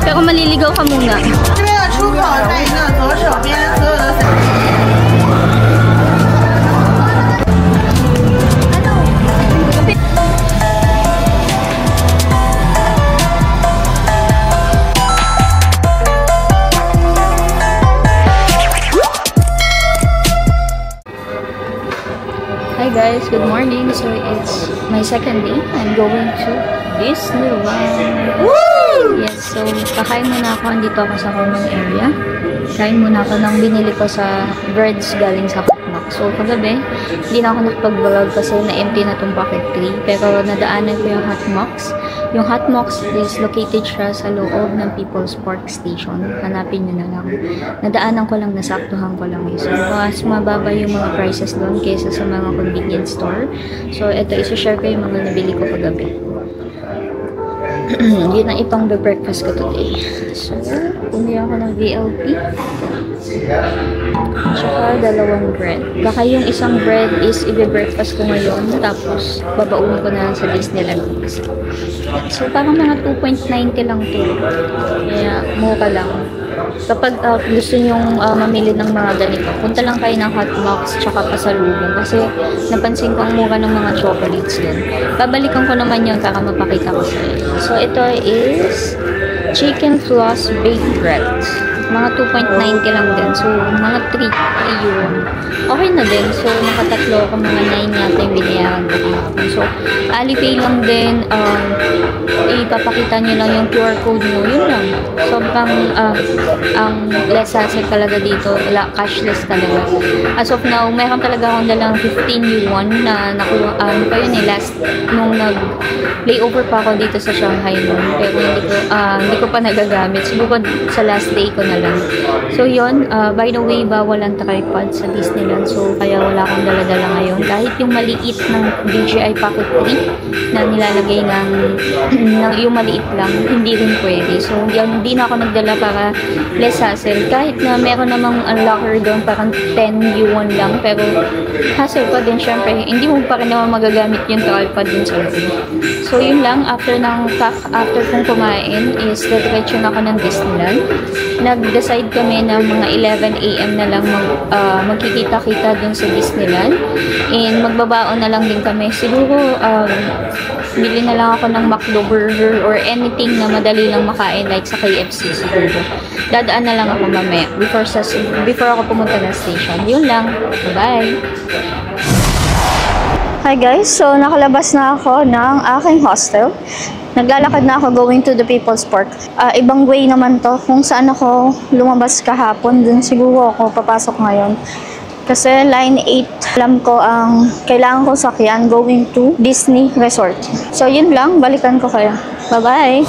Pero maliligaw ka muna. Hi guys, good morning. So it's my second day. I'm going to Disneyland. Woo! Yes, so kakain muna ako. Andito ako sa common area. Kain muna ako ng binili ko sa breads galing sa Hotmox. So kagabi, hindi na ako nakapag-vlog kasi na-empty na tong bucket tree. Pero nadaanan ko yung Hotmox. Yung Hotmox is located siya sa loob ng People's Park Station. Hanapin nyo na lang. Nadaanan ko lang, nasaktuhan ko lang. So, mas mababa yung mga prices doon kaysa sa mga convenience store. So, ito, isa-share ko yung mga nabili ko kagabi. Yun ang ipang breakfast ko today. So, pumili ako ng VLP. Tsaka dalawang bread. Baka yung isang bread is i-breakfast ko ngayon. Tapos, babaunin ko na lang sa Disneyland. So, parang mga 2.90 lang to. Kaya, mura lang. Kapag gusto nyong mamili ng mga ganito, punta lang kayo ng Hotmox tsaka pasalubong. Kasi, napansin ko ang mura ng mga chocolates dun. Babalikan ko naman yun para mapakita ko sa inyo. So, ito is chicken floss baked bread. Mga 2.90 lang din. So, mga 3 yun. Okay na din. So, nakatatlo ako, mga 9 yata yung binayaran ko. So, Alipay lang din. Ipapakita nyo lang yung QR code nyo. Yun lang. Sobrang, ang less hassle talaga dito. Cashless talaga. As of now, meron talaga akong dalang 15 yuan na nakuha, pa yun last, nung nag-layover pa ako dito sa Shanghai noon. Pero hindi ko pa nagagamit. Siguro sa last day ko na lang. So, yun. By the way, bawal ang tripod sa Disneyland. So, kaya wala akong dala-dala ngayon. Kahit yung maliit ng DJI Pocket 3 na nilalagay ng yung maliit lang, hindi rin pwede. So, hindi na ako nagdala para less hassle. Kahit na meron namang locker doon, parang 10 yuan lang. Pero, hassle pa din, syempre. Hindi mo pa rin naman magagamit yung tripod din sa loob. So, yun lang. After kong kumain is diretso na ako ng Disneyland. Nag-decide kami na mga 11 AM na lang magkikita-kita dun sa Disneyland. And magbabaon na lang din kami. Siguro, bili na lang ako ng McDo burger or anything na madali lang makain like sa KFC siguro. Dadaan na lang ako mamaya before ako pumunta ng station. Yun lang. Bye! Hi guys, so nakalabas na ako ng aking hostel. Naglalakad na ako going to the People's Park. Ibang way naman to. Kung saan ako lumabas kahapon, dun siguro ako papasok ngayon. Kasi line 8, alam ko ang kailangan ko sakyan going to Disney Resort. So yun lang, balikan ko kayo. Bye-bye!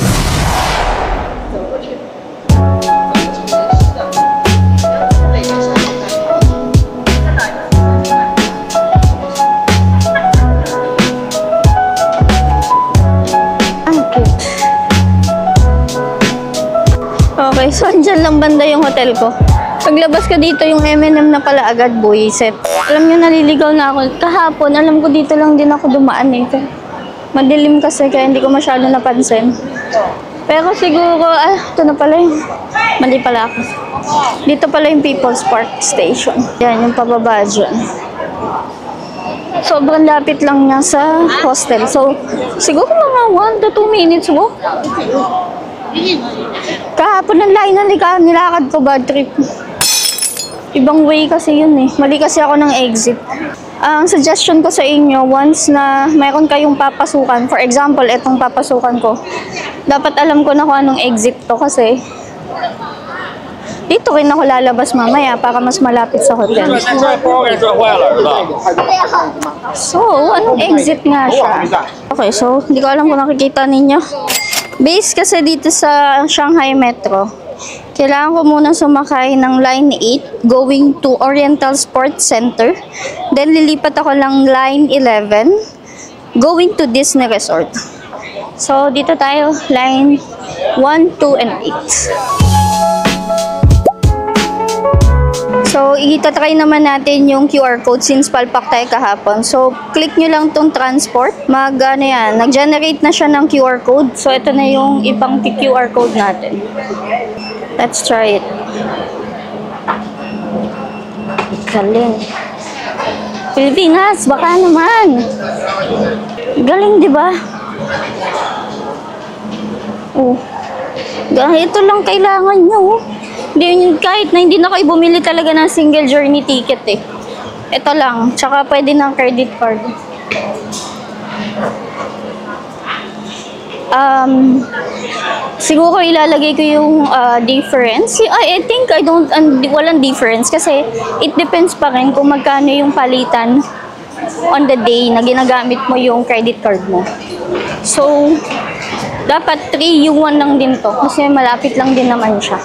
Okay, so andyan lang banda yung hotel ko. Paglabas ka dito, yung M&M na pala agad, buwiset. Alam nyo, naliligaw na ako. Kahapon, alam ko dito lang din ako dumaan eh. Madilim kasi, kaya hindi ko masyado napansin. Pero siguro, ito na pala yung... Mali pala ako. Dito pala yung People's Park Station. Yan, yung pababa dyan. Sobrang lapit lang niya sa hostel. So, siguro mga 1 to 2 minutes mo. Kahapon ang lain na nilakad ko, bad trip. Ibang way kasi yun eh. Mali kasi ako ng exit. Ang suggestion ko sa inyo, once na mayroon kayong papasukan, for example, itong papasukan ko, dapat alam ko na kung anong exit to kasi dito rin ako lalabas mamaya para mas malapit sa hotel. So, anong exit nga siya? Okay, so, hindi ko alam kung nakikita ninyo. Base kasi dito sa Shanghai Metro, kailangan ko muna sumakay ng line 8 going to Oriental Sports Center. Then lilipat ako ng line 11 going to Disney Resort. So dito tayo, line 1, 2, and 8. So So, itatry naman natin yung QR code since palpak tayo kahapon. So, click nyo lang tong transport. Nag-generate na siya ng QR code. So, ito na yung ibang QR code natin. Let's try it. Galing. Pilipinas, baka naman. Galing, di ba? Oh. Ito lang kailangan nyo. Kahit na hindi na kayo bumili talaga ng single journey ticket eh. Ito lang. Tsaka pwede ng credit card. Siguro ilalagay ko yung difference. I think walang difference kasi it depends pa rin kung magkano yung palitan on the day na ginagamit mo yung credit card mo. So, dapat 3 yung 1 lang din to kasi malapit lang din naman siya.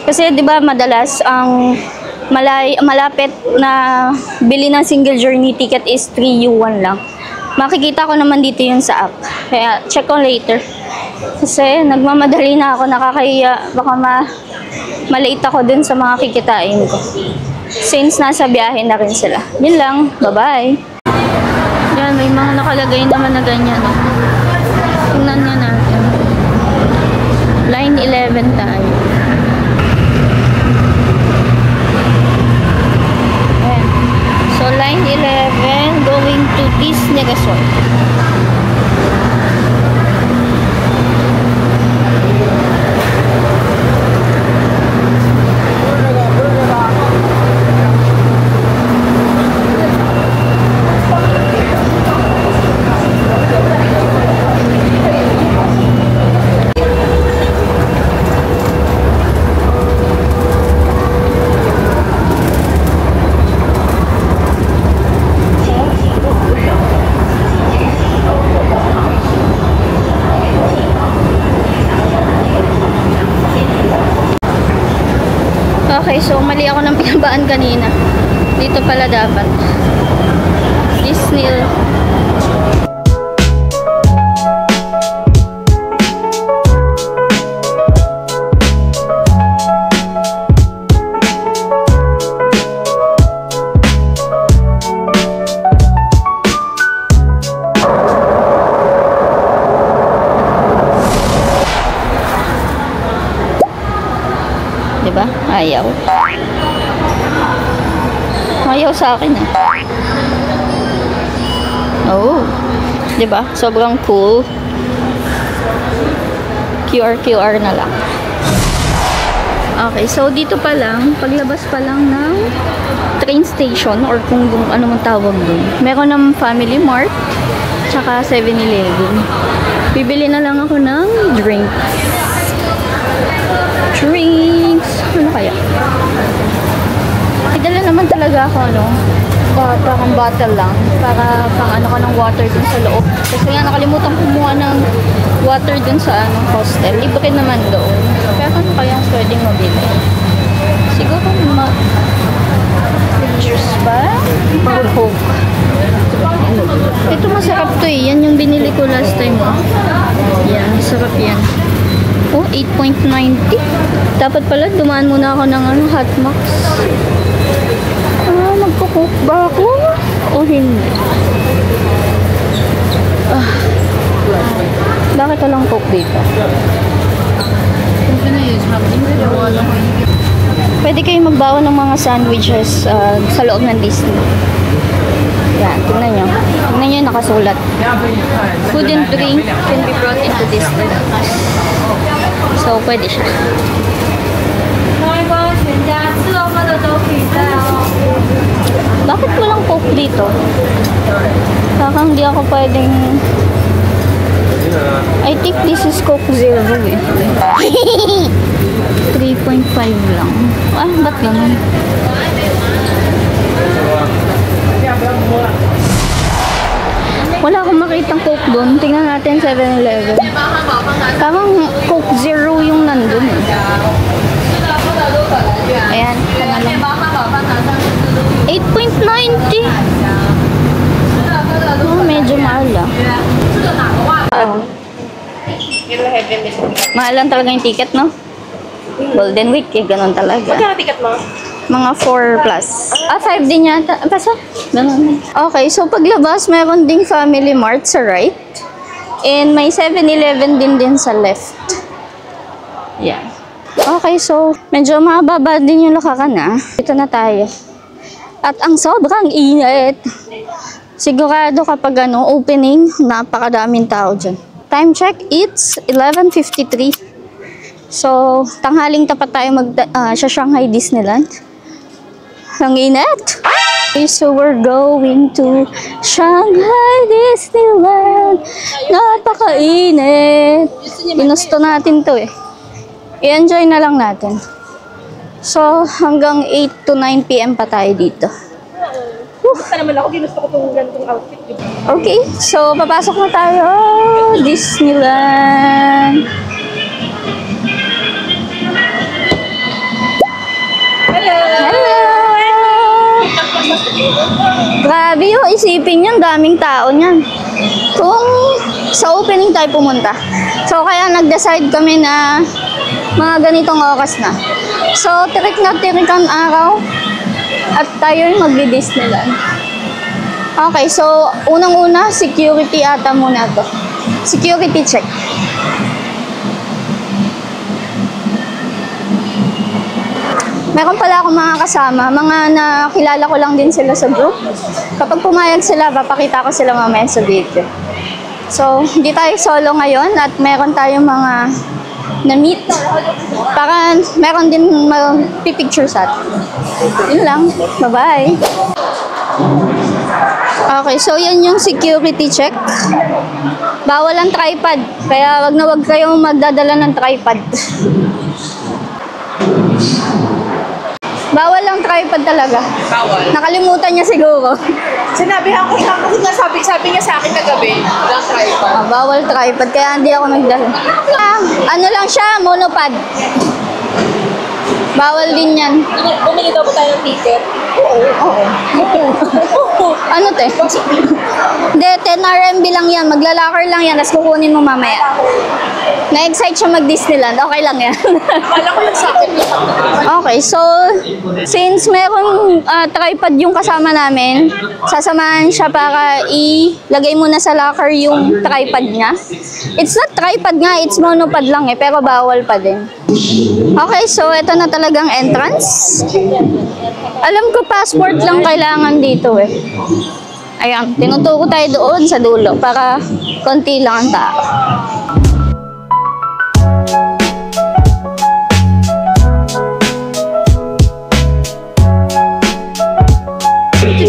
Kasi 'di ba madalas ang malapit na bili ng single journey ticket is 3 U1 lang. Makikita ko naman dito yun sa app. Kaya check ko later. Kasi nagmamadali na ako, nakakahiya. Baka malate ako dun sa mga kikitain ko. Since nasa biyahe na rin sila. Yun lang. Bye-bye. Yan, may mga nakalagay naman na ganyan. Tingnan nga natin. Line 11 tayo. Ayan. So, line 11 going to Disney Resort. Okay, so mali ako ng pinabaan kanina. Dito pala dapat. Disney. Diba? Ayaw. Ayaw sa akin eh. Oh. Diba? Sobrang cool. QR na lang. Okay, so dito pa lang, paglabas pa lang ng train station or kung ano mong tawag dun. Meron ng Family Mart tsaka 7-Eleven. Bibili na lang ako ng drinks. Ano kaya? Idala naman talaga ako, parang bottle lang. Para pang ano ka ng water dun sa loob. Kasi nga nakalimutan kumuha ng water dun sa hostel. Libre naman doon. Kaya ano kayang pwedeng mabili? Siguro juice ba? Or Coke. Ito masarap to eh. Yan yung binili ko last time. Yan, masarap yan. Oh, 8.90. Dapat pala, dumaan muna ako ng Hotmax. Magko-coke ba ako? O hindi? Bakit walang coke dito? Pwede kayo magbawa ng mga sandwiches sa loob ng Disney. Yan, tingnan nyo. Tingnan nyo yung nakasulat. Food and drink can be brought into Disney. So, pwede siya. Bakit walang coke dito? Parang hindi ako pwedeng... I think this is Coke Zero eh. 3.5 lang. Ba't ganun? Wala akong makitang Coke doon. Tingnan natin 7-Eleven. Parang Coke Zero yung nandun eh. Ayan. 8.90. Medyo mahal ah. Mahal lang talaga yung ticket, no? Golden Week, ganun talaga. Magkano ticket mo? Mga 4 plus. 5 din yata. Basta, ganun. Okay, so paglabas, meron ding Family Mart sa right. And may 7-Eleven din sa left. Yan. Okay, so medyo mababa din yung lakakan na. Dito na tayo. At ang sobrang init. Sigurado kapag opening, napakadaming tao dyan. Time check, it's 11:53. So, tanghaling tapat tayo sa Shanghai Disneyland. Ang init! Okay, so we're going to Shanghai Disneyland. Napakainit. Ginusto natin to eh. I-enjoy na lang natin. So, hanggang 8 to 9 p.m. pa tayo dito. Basta naman ako, ginusto ko itong ganitong outfit. Okay, so papasok na tayo. Disneyland. Hello! Hello! Grabe yung isipin yun, daming tao niyan. Kung sa opening tayo pumunta. So, kaya nag-decide kami na mga ganitong oras na. So, tirik na tirik ang araw at tayo yung mag-Disneyland. Okay, so unang-una, security ata muna to. Security check. Meron pala akong mga kasama, mga nakilala ko lang din sila sa group. Kapag pumayag sila, papakita ko sila mamaya sa video. So, hindi tayo solo ngayon at meron tayong mga na-meet. Para meron din mag-picture sa atin. Yun lang. Bye-bye. Okay, so yan yung security check. Bawal ang tripod. Kaya wag na wag kayong magdadala ng tripod. Bawal ang tripod talaga. Bawal. Nakalimutan niya siguro. Sinabihan ko siya, kasi sabi niya sa akin kagabi, walang tripod. Bawal tripod, kaya hindi ako nagdala. Ano lang siya, monopod. Bawal din yan. Bumili daw ba tayo ng ticket? Oo. Ano te? Hindi, 10 RMB lang yan. Maglalakar lang yan, tapos kukunin mo mamaya. Na-excite siya mag-Disneyland. Okay lang yan. Akala ko lang sa akin. Okay, so since merong tripod yung kasama namin, sasamahan siya para ilagay muna sa locker yung tripod niya. It's not tripod nga, it's monopod lang eh, pero bawal pa din. Okay, so ito na talagang entrance. Alam ko passport lang kailangan dito eh. Ayan, tinuturo tayo doon sa dulo para konti lang ang tao.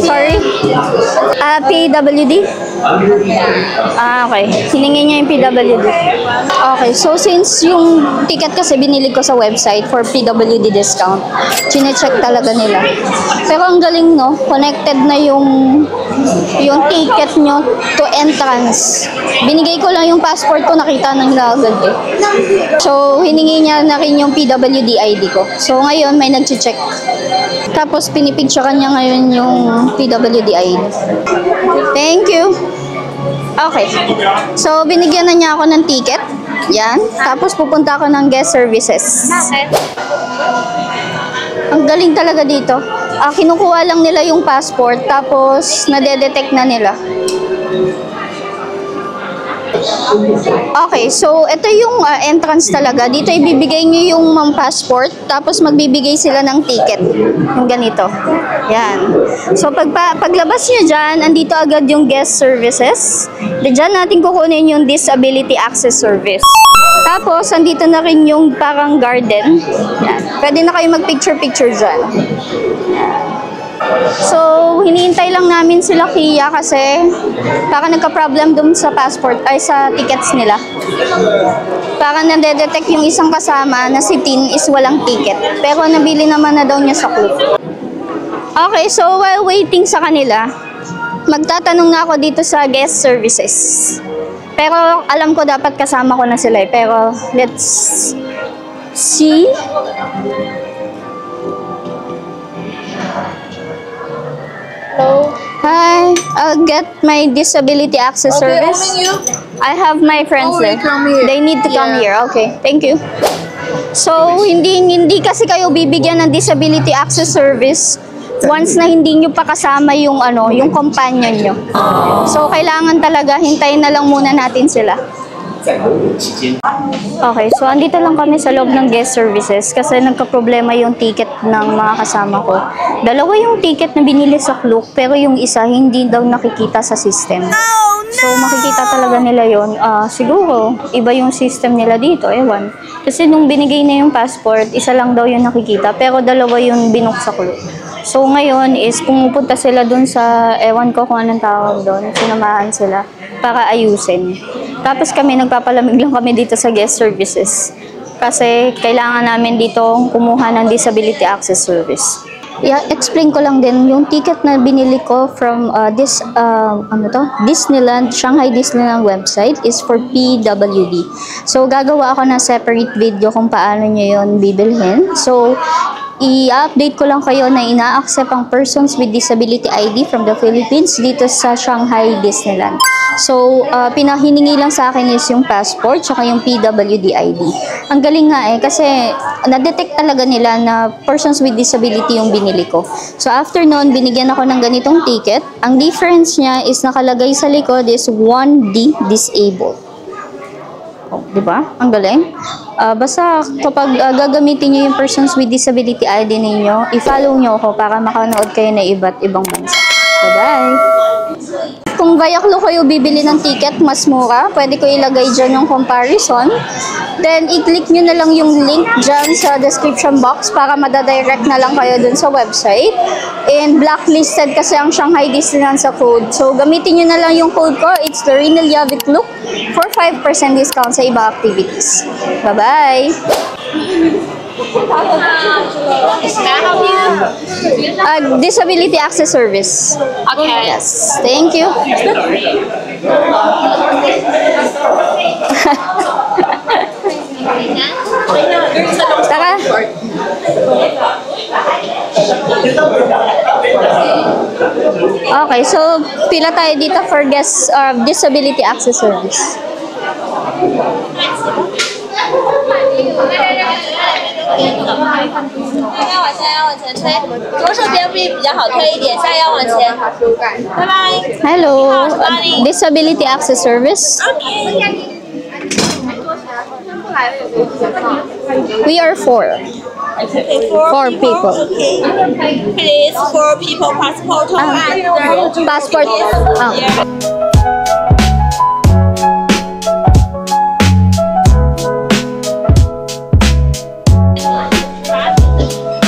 Sorry? PWD? Okay. Hiningi niya yung PWD. Okay. So, since yung ticket kasi binili ko sa website for PWD discount, chine-check talaga nila. Pero ang galing, no? Connected na yung ticket nyo to entrance. Binigay ko lang yung passport ko, nakita na nila agad eh. So, hiningi niya na rin yung PWD ID ko. So, ngayon, may nag-check. Tapos, pinipicture niya ngayon yung PWD ID. Thank you. Okay. So, binigyan na niya ako ng ticket. Yan. Tapos, pupunta ako ng guest services. Ang galing talaga dito. Kinukuha lang nila yung passport, tapos nade-detect na nila. Okay, so ito yung entrance talaga. Dito ibibigay nyo yung passport, tapos magbibigay sila ng ticket. Yung ganito. Yan. So paglabas nyo dyan, andito agad yung guest services. Diyan natin kukunin yung disability access service. Tapos, andito na rin yung parang garden. Yan. Pwede na kayo mag-picture-picture dyan. Yan. So, hinihintay lang namin sila Kia kasi para nagka-problem dun sa passport ay sa tickets nila. Para nade-detect yung isang kasama na si Tin is walang ticket. Pero nabili naman na daw niya sa club. Okay, so while waiting sa kanila, magtatanong na ako dito sa guest services. Pero alam ko dapat kasama ko na sila eh. Pero let's see. Hello? Hi, I'll get my disability access service. You? I have my friends Oh, there. wait, come here. They need to come Yeah. here. Okay, thank you. So, hindi kasi kayo bibigyan ng disability access service once na hindi nyo pa kasama yung yung companion nyo. So, kailangan talaga hintayin na lang muna natin sila. Okay, so andito lang kami sa loob ng guest services kasi nagka-problema yung ticket ng mga kasama ko. Dalawa yung ticket na binili sa Klook pero yung isa hindi daw nakikita sa system. So makikita talaga nila yon. Siguro, iba yung system nila dito, ewan. Kasi nung binigay na yung passport, isa lang daw yung nakikita pero dalawa yung binook sa Klook. So ngayon is pumupunta sila dun sa, ewan ko kung anong tawag doon, sinamahan sila para ayusin. Tapos kami, nagpapalamig lang kami dito sa guest services. Kasi kailangan namin dito kumuha ng disability access service. Explain ko lang din, yung ticket na binili ko from Disneyland, Shanghai Disneyland website is for PWD. So gagawa ako ng separate video kung paano nyo yun bibilhin. So, i-update ko lang kayo na ina-accept ang persons with disability ID from the Philippines dito sa Shanghai Disneyland. So, pinahiningi lang sa akin is yung passport tsaka yung PWD ID. Ang galing nga kasi na-detect talaga nila na persons with disability yung binili ko. So, after noon, binigyan ako ng ganitong ticket. Ang difference niya is nakalagay sa likod is 1D disabled. Diba? Ang galing. Basta kapag gagamitin nyo yung persons with disability ID ninyo, i-follow nyo ako para makanood kayo na iba't ibang bansa. Bye-bye! Kung via Klook kayo bibili ng ticket, mas mura. Pwede ko ilagay dyan yung comparison. Then, i-click nyo na lang yung link dyan sa description box para madadirect na lang kayo dun sa website. And blacklisted kasi ang Shanghai Disneyland sa code. So, gamitin nyo na lang yung code ko. It's the Rinal Yavi Klook for 5% discount sa iba activities. Bye-bye! Disability access service. Okay. Yes. Thank you. Tara. Okay, so pila tayo dito for guest disability access service. 要往前推，左手边臂比较好推一点，下腰往前。拜拜。 Hello, disability access service. We are four. Four people. Please, for people passport and Passport.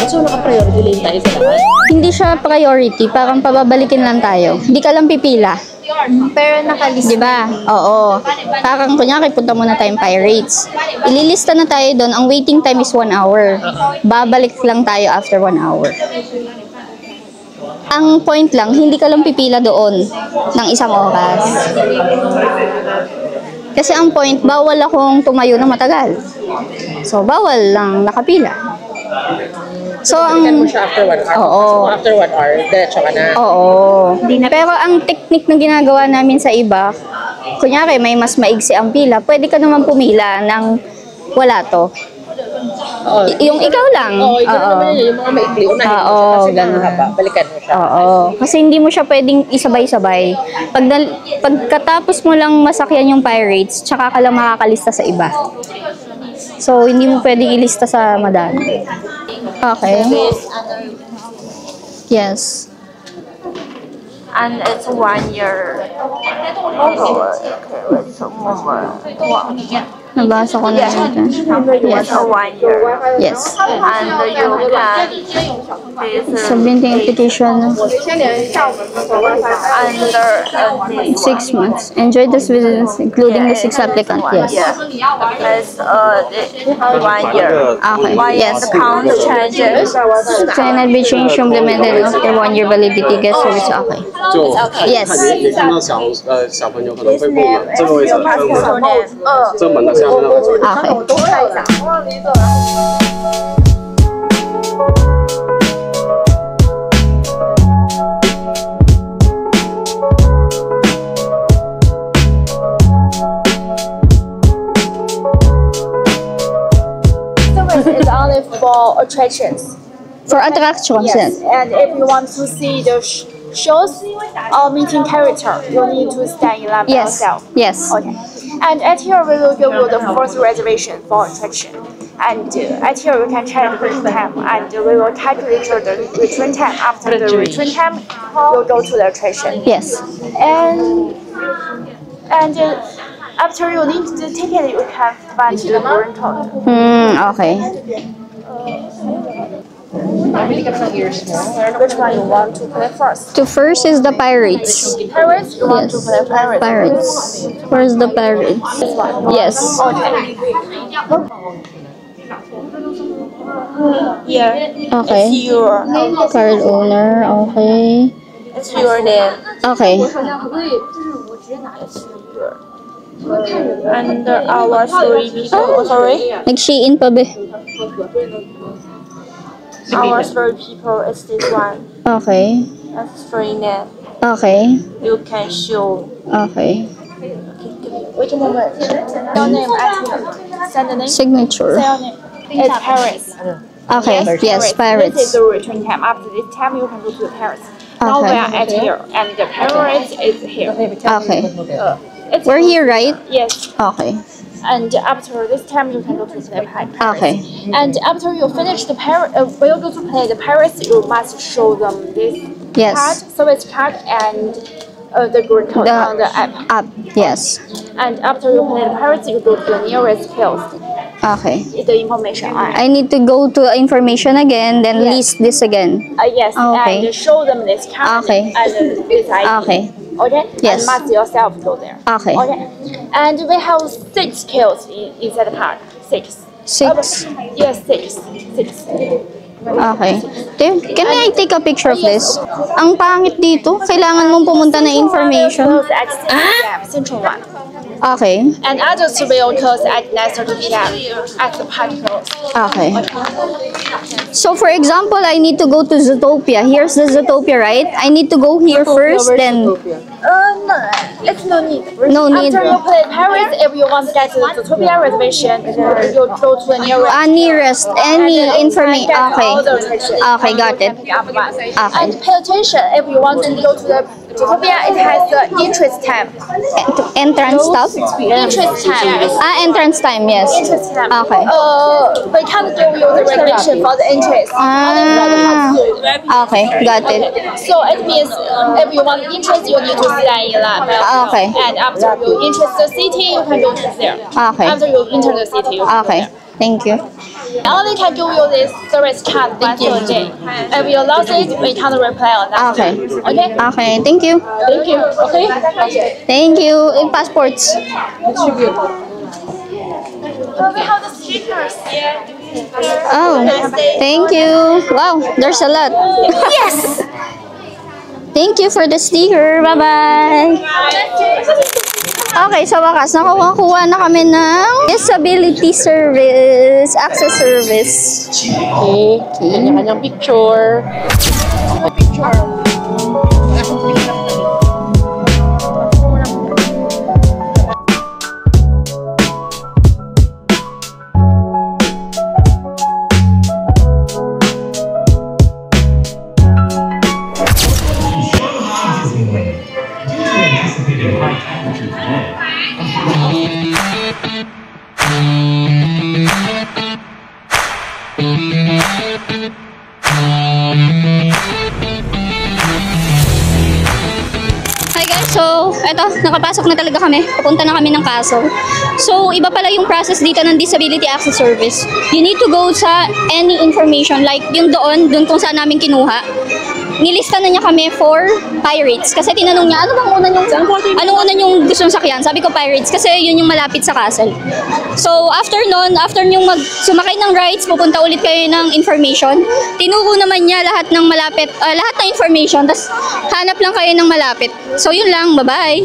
So, naka-priority lane tayo sa lahat. Hindi siya priority, parang pababalikin lang tayo. Hindi ka lang pipila. Pero nakalista. Diba? Oo. Parang kunyari, punta muna tayong Pirates. Ililista na tayo doon. Ang waiting time is 1 hour. Babalik lang tayo after 1 hour. Ang point lang, hindi ka lang pipila doon ng isang oras. Kasi ang point, bawal akong tumayo na matagal. So, bawal lang nakapila. So, Balikan mo siya after 1 hour. Oo. So, after 1 hour, diretso ka na. Oo. Pero ang technique na ginagawa namin sa iba, kunyari may mas maigsi ang pila, pwede ka naman pumila ng wala to. Oo. Yung ikaw lang. Oo, ikaw naman yun. Yung mga maikli, unahin mo siya. Kasi ganun. mahaba, balikan mo siya. Oo. Kasi hindi mo siya pwedeng isabay-sabay. Pagkatapos mo lang masakyan yung Pirates, tsaka ka lang makakalista sa iba. So, hindi mo pwedeng ilista sa madami. Okay. Yes. and it's 1 year. Nabasa ko na yun. Yes. 1 year. Yes. And you can this Submitting application. under 6 months. Enjoy this visit, including the 6 applicant. Yes. It's 1 year. Okay. 1 year Yes. account changes. Cannot be changed, implemented after 1 year validity. Guest service. Okay. 就 Yes. 也看到小朋友可能会过门，这个位置这个门的下面那个位置。 Okay. is only for attractions. For attractions, Yes, and if you want to see the shows or meeting character, you need to stand in line by Yes. yourself. Yes. Okay. And at here we will give you the first reservation for attraction. And at here you can check the return time, and we will calculate the return time. After the return time, you'll go to the attraction. Yes. And after you need the ticket, you can find the green toad. Okay. Which one you want to play first? The first is the pirates. Pirates? You want to play pirates? Pirates. Where's the pirates? Yes. Yeah. Okay. It's your. Card owner. Okay. It's your name. Okay. And our three people. Sorry. Nag-Shein pa be. Our three people is this one. Okay. That's free name. Okay. You can show. Okay. Wait a moment. Your name actually. Send the name. Signature. Say your name. It's Paris. Okay. Yes, This is pirates. the return time. After this time, you can go to the Paris. Now we Okay. are at here, and the Paris is here. Okay. It's We're here, right? Yes. Okay. And after this time, you can go to the Paris. Okay. And after you finish the Paris, when you go to play the Paris, you must show them this Yes. card, service card, and the green code on the app. Up. Yes. And after you play the Paris, you go to the nearest kiosk. Okay. The information. I need to go to information again, then list this again. Yes, Okay. and show them this card Okay. and this ID. Okay. Okay? Yes. And must yourself go there. Okay. Okay. And we have 6 kills inside the card. 6. 6. Yes, 6. 6. Okay. Can I take a picture of this? Ang pangit dito. Kailangan mong pumunta na information. Close at 6 p.m. Central 1. Okay. And others will close at 9:30 p.m. at the party close. Okay. So for example, I need to go to Zootopia. Here's the Zootopia, right? I need to go here first, then... No, it's no need. No need. After you play Paris, if you want to get to the Zootopia reservation, you go to the nearest. Nearest, any information. Okay. Okay, got it. And pay attention, if you want to go to the Zootopia, it has the interest time. Entrance stop? Interest time. Entrance time, yes. Interest time. Okay. We can't give you the reservation for the interest. Only for the party. Okay, got it. So it means if you want interest, you need to stand in line. Okay. And after you enter the city, you can go to there. Okay. After you enter the city, you can go Okay, there. thank you. I only can give you this service card once a day. If you lost it, we can't reply on that. Okay. Okay? Okay, thank you. Thank you. Okay? Thank you. Passports. We have the stickers. Oh, thank you. Wow, there's a lot. Yes! Thank you for the sticker. Bye-bye. Okay, sa wakas, nakuha na kami ng disability service, access service. Okay. Kanya-kanyang picture. Hi guys, so eto, nakapasok na talaga kami. Papunta na kami ng kaso. So, iba pala yung process dito ng Disability Access Service. You need to go sa any information, like yung doon kung saan namin kinuha. Nilista na niya kami for pirates. Kasi tinanong niya, anong una yung gustong sakyan? Sabi ko pirates kasi yun yung malapit sa castle. So, after yung sumakay ng rides, pupunta ulit kayo ng information. Tinuro naman niya lahat ng malapit, lahat ng information. Tapos, hanap lang kayo ng malapit. So, yun lang. Bye-bye!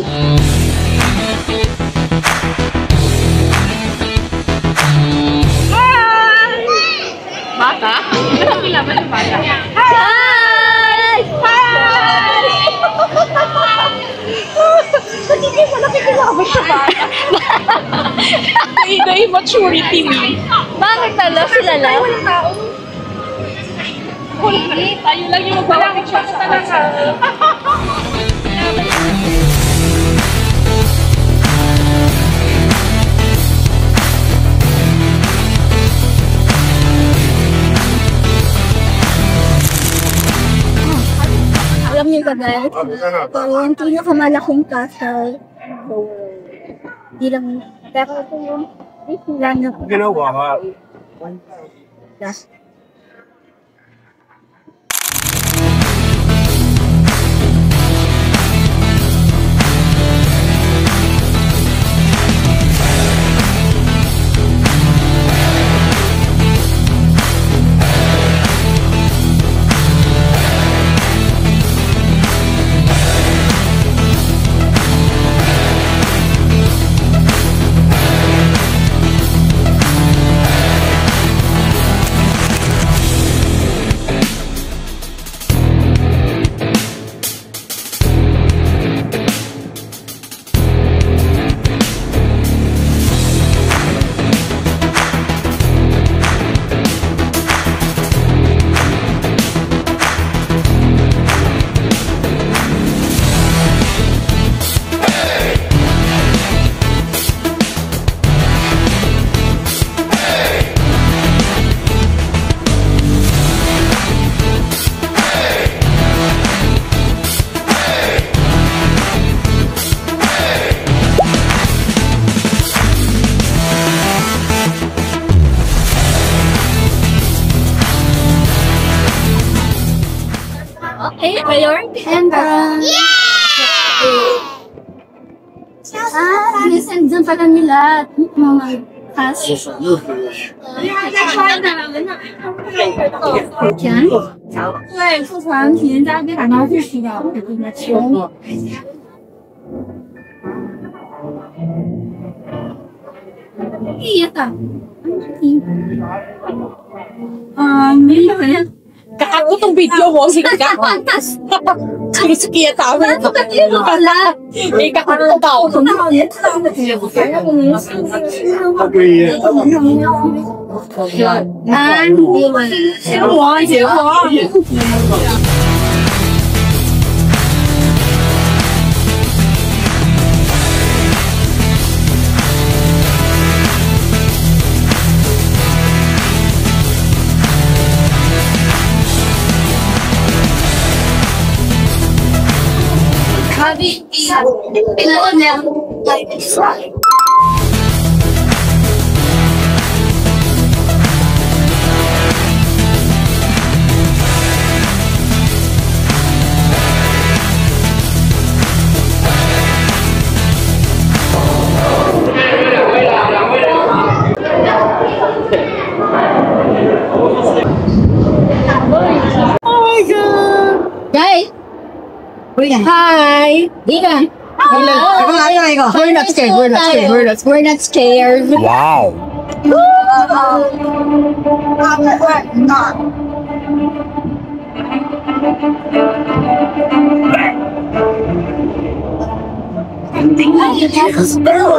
Bata? Kilaban yung bata. Hi! Hi! Hindi mo nakikilaban sa bata. The immaturity me. Bakit tala sila dala? Tayo lang yung magpapapicture sa talaga. Alam niyo ba guys? Ito yung pinakamalaking castle. So, hindi lang, pero ito yung Disneyland na Ginawa. last. Okay, priority entrance. Ah, listen, dyan pala nila. Mga pass. Yan. 对，复传体验家别感到是需要穷。Iya ka. Hindi ba yan? Kakako tong video mo, sige ka. Sige tama. Wala. Kakako tao. Guys. Hi. Diga. We're not scared. We're not scared. We're not scared. We're not scared. Wow.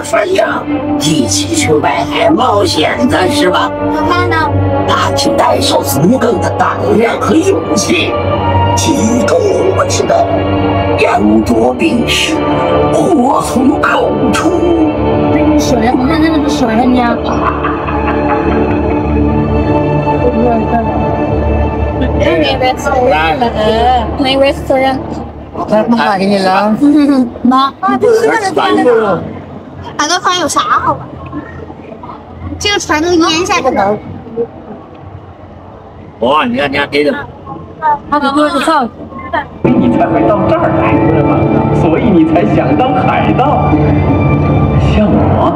分享，一起去外海冒险的是吧？那请带上足够的胆量和勇气，提供我们的言多必失，祸从口出。水，我看那个水很亮。May restaurant. Makain nila. 那个船有啥好玩？这个船能淹下去的。哇，你看这个。你才会到这儿来是吧？所以你才想当海盗。像我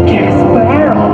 ，Jack Sparrow。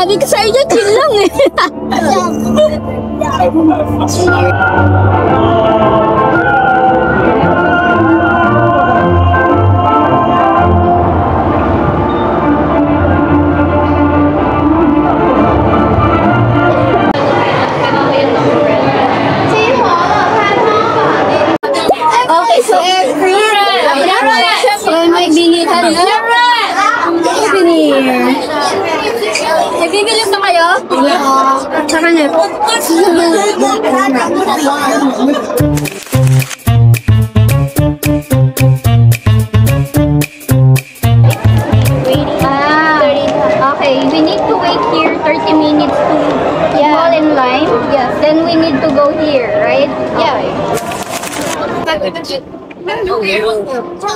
Sabi ko sa inyo, chill lang eh. Okay, so may binihan na. Souvenir. Nagbibili pa kayo? Saka niya. Okay, we need to wait here 30 minutes to fall in line. Yeah. Then we need to go here, right? Yeah.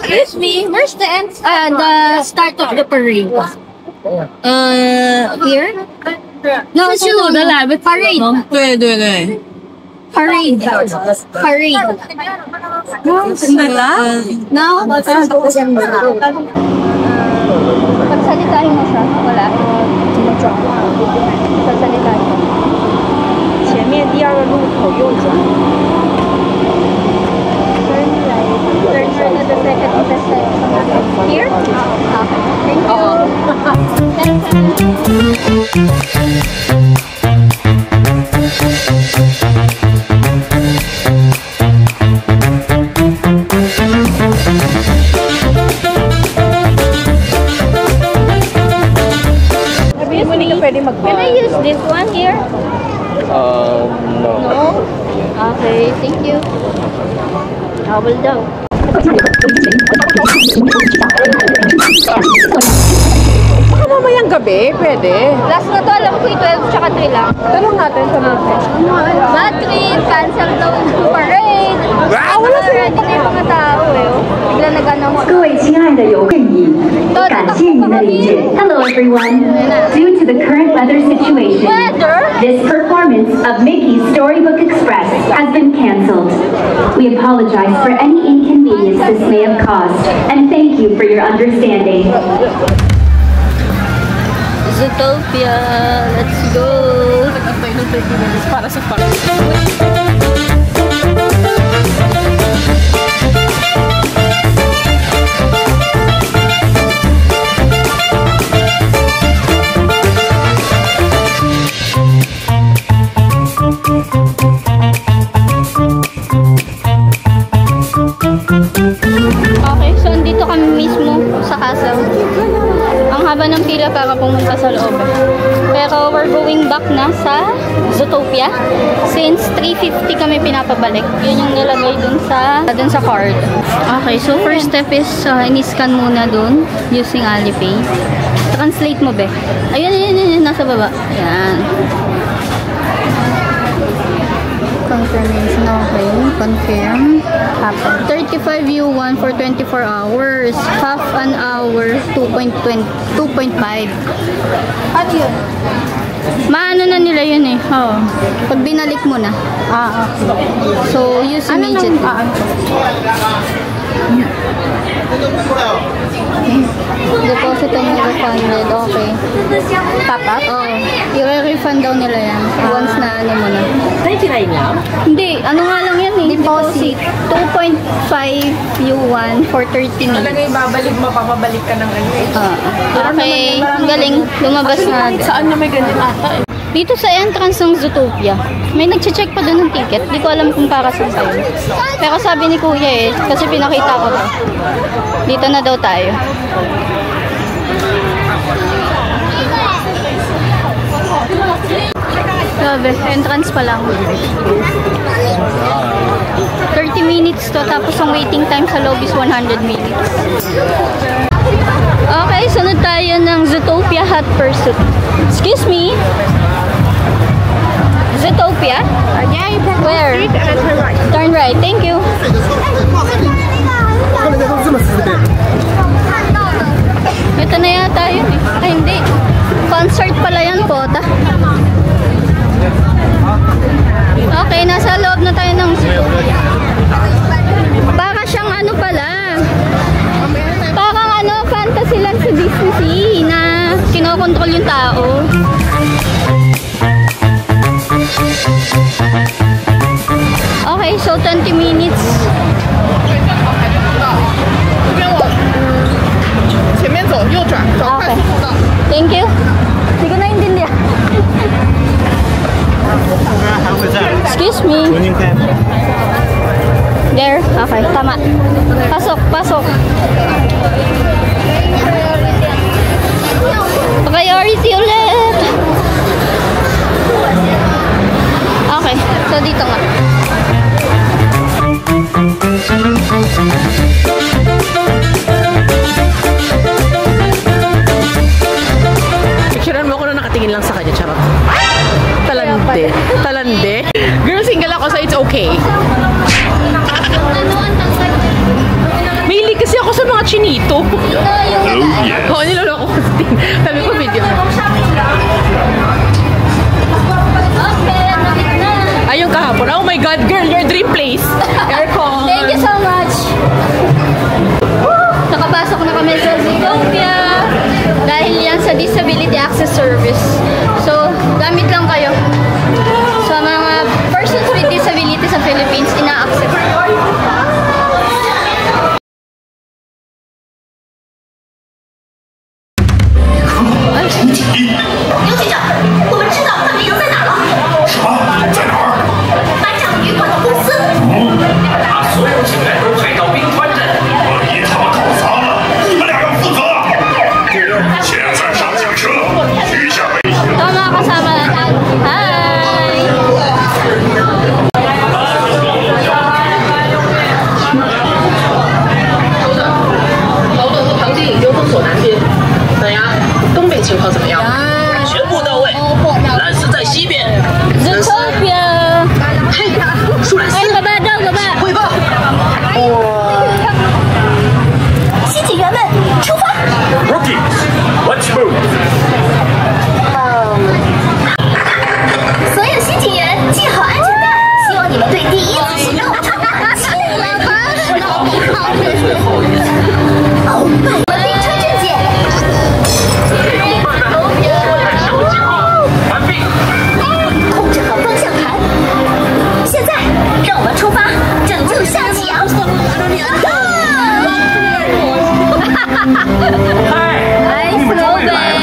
Excuse me, where's the end? The start of the parade. Here? No, 是我的来 but parade. 对对对 Parade. Parade. No? Pagsalitain mo siya. Wala. Pagsalitain mo. 前面第二个路口右转。 Turn right to the second intersection. Here? Can I use this one here? No. No? Okay, thank you. Towel daw. Baka mamayang gabi, pwede. Last na to, alam ko 12 tsaka 3 lang. Tanong natin sa mga. Bad trip, cancel daw yung parade. Wala ready na yung mga tao eh. Bigla nag-announce. 各位亲爱的游客们，感谢您的理解。Hello everyone. Due to the current weather situation, this performance of Mickey's Storybook Express has been canceled. We apologize for any inconvenience this may have caused, and thank you for your understanding. Zootopia, let's go. Para sa park. Okay, so andito kami mismo sa castle. Ang haba ng pila para pumunta sa loob. Pero we're going back na sa Zootopia since 350 kami pinapabalik. Yun yung nilagay dun sa card. Okay, so first step is in-scan muna dun using Alipay. Translate mo, be. Ayun, nasa baba. Ayan. Confirmation, okay. Confirm. 35 yuan for 24 hours. Half an hour, 2.5. Ano yun? Maano na nila yun eh. Oh. Pag binalik mo na. Okay. So, use immediately. Deposit and refunded. Okay. Top up? Oo. I-refund daw nila yan. Once na ano mo na. Hindi. Ano nga lang yan eh. Deposit. 2.5 yuan for 30 minutes. Talaga ibabalik mo, papabalik ka ng ano eh. Okay. Ang galing. Lumabas na. Saan na may ganyan ata eh? Dito sa entrance ng Zootopia, may nagche-check pa doon ng ticket. Di ko alam kung para saan tayo. Pero sabi ni Kuya eh, kasi pinakita ko to. Dito na daw tayo. Sabi, entrance pa lang. 30 minutes to, tapos ang waiting time sa loob is 100 minutes. Okay, sunod tayo ng Zootopia Hot Pursuit. Excuse me? Zootopia? Yeah, you can Where? and turn right. Turn right. Thank you. Ito na yata yun eh. Ay, hindi. Concert pala yan po. Okay, nasa loob na tayo ng Zootopia. Para siyang ano pala. Parang ano, Fantasyland sa Disney Sea na kinokontrol yung tao. Excuse me. There. Okay, tama. Pasok, pasok. Priority ulit. Okay, so dito nga. Picturean mo ako na nakatingin lang sa kanya, charot. Talande. Talande. Girl, single ako, so it's okay. Mahilig kasi ako sa mga chinito. Oo, niloloko ko. Sabi ko video mo. Ayun kahapon. Oh my God, girl, your dream place. Aircon. Thank you so much. Nakapasok na kami sa Zootopia dahil yan sa Disability Access Service. So, gamit lang kayo. Sa mga persons with disability sa Philippines, ina-accept.刘局长，我们知道他旅游在哪了。什么？在哪儿？班长旅馆的公司。把所有警员都派到冰川镇。万一他们搞砸了，你们俩要负责。现在上警车，取下危险。 Mga kasama natin. Hi! 劳动和堂弟由封锁南边。怎样？东北情况怎么样？全部到位。蓝斯在西边。Zootopia! 嘿，舒兰斯。 Ay, baba daw, baba! 汇报。新警员们，出发！ Rookies, let's move. 所有新警员系好安全带，希望你们对第一次行动充满期待。哦，冰川镇见。完毕。控制好方向盘。现在，让我们出发，拯救夏启阳。嗨，你们终于来了，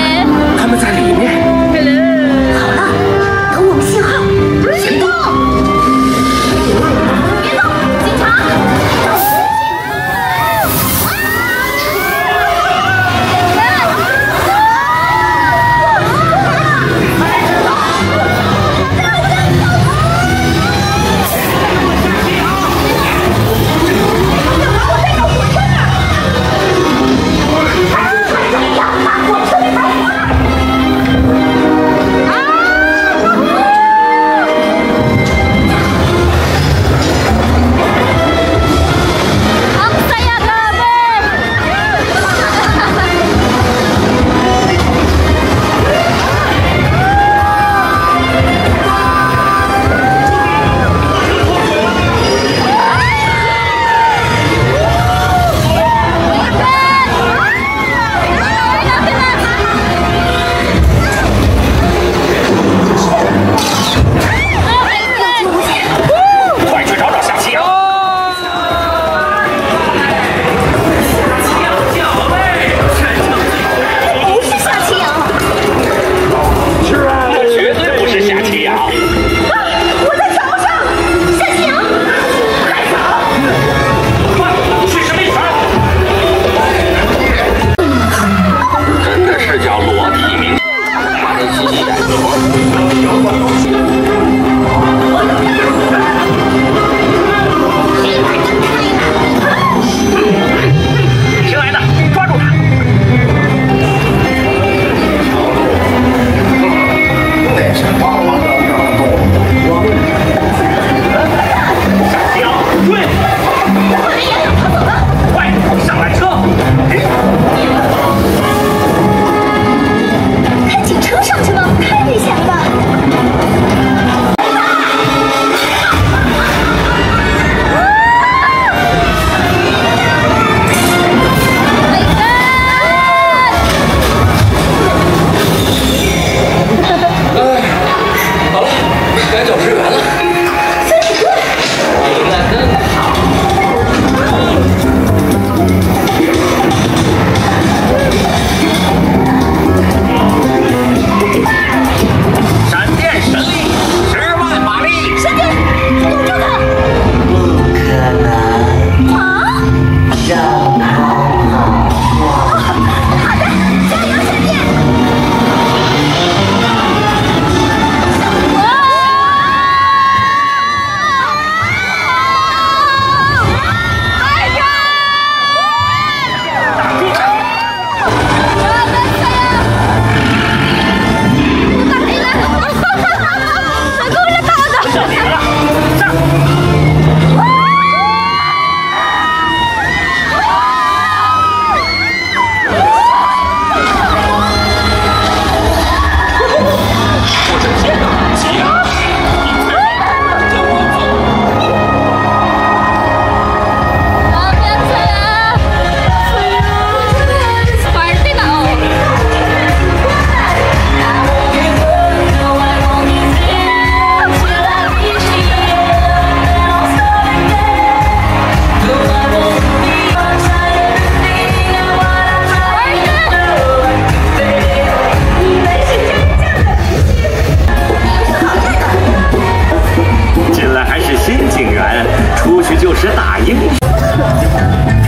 他们在里面。好了，等我们信号，行动！别动，警察！快去找找夏启阳。不是夏启阳，那绝对不是夏启阳。我在桥上，夏启阳，快走！快，去什么一传？真的是叫裸体名。马内西西。新来的，抓住他！那是帮忙的让动。夏启阳，追！我们也想逃走了。快，上缆車！开警车上去吗？太危险了吧！好了，该找支援了。三体队，那更好。闪电神力，10万马力。闪电，是你了，上！我的天哪，姐！ 就是大英雄，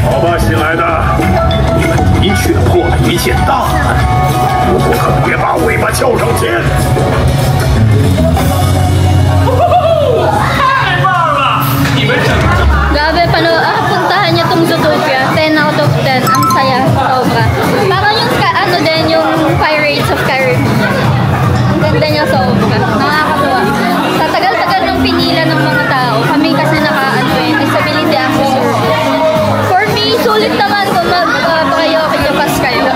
好吧，新来的，你们的确破了一件大案，不过可别把尾巴翘上天。太棒了！你们整个。Grabe, puntahan niyo tong Zootopia. 10 out of 10. Ang saya, sobra. Parang yung din yung Pirates of Caribbean. Ang ganda niya sobra. Nakakatuwa. Sa tagal-tagal ng pinila ng mga tao, kami kasi disability access service. For me, sulit naman kung mag-pass kayo.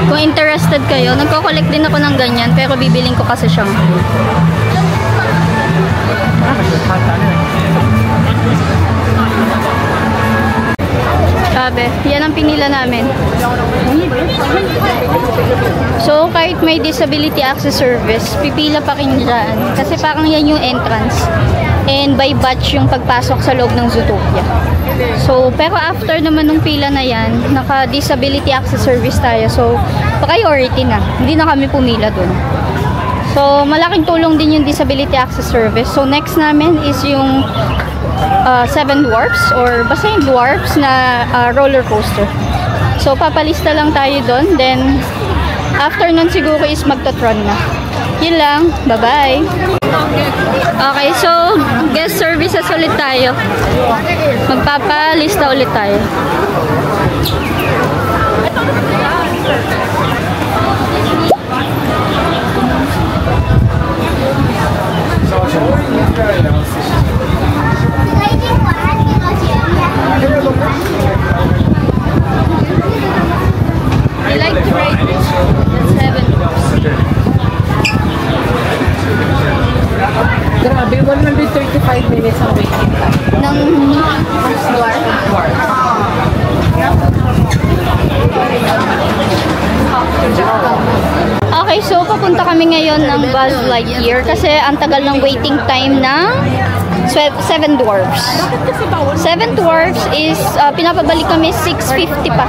Kung interested kayo, nagko-collect din ako ng ganyan, pero bibiling ko kasi siyang. Sabi, yan ang pinila namin. So, kahit may disability access service, pipila pa rin dyan. Kasi parang yan yung entrance. And by batch yung pagpasok sa loob ng Zootopia. So, pero after naman nung pila na yan, naka-disability access service tayo. So, priority na. Hindi na kami pumila dun. So, malaking tulong din yung disability access service. So, next namin is yung Seven Dwarfs or basta yung Dwarfs na roller coaster. So, papalista lang tayo dun. Then, after nun siguro is magta-tron na. Yun lang. Bye-bye! Okay, so guest services ulit tayo. Magpapalista ulit tayo. I like to ride this. That's Seven Dwarfs. Grabe, 135 minutes ang waiting time. Ng Okay, so papunta kami ngayon ng Buzz Lightyear kasi ang tagal ng waiting time ng Seven Dwarfs. Seven Dwarfs is pinapabalik kami 6:50 pa.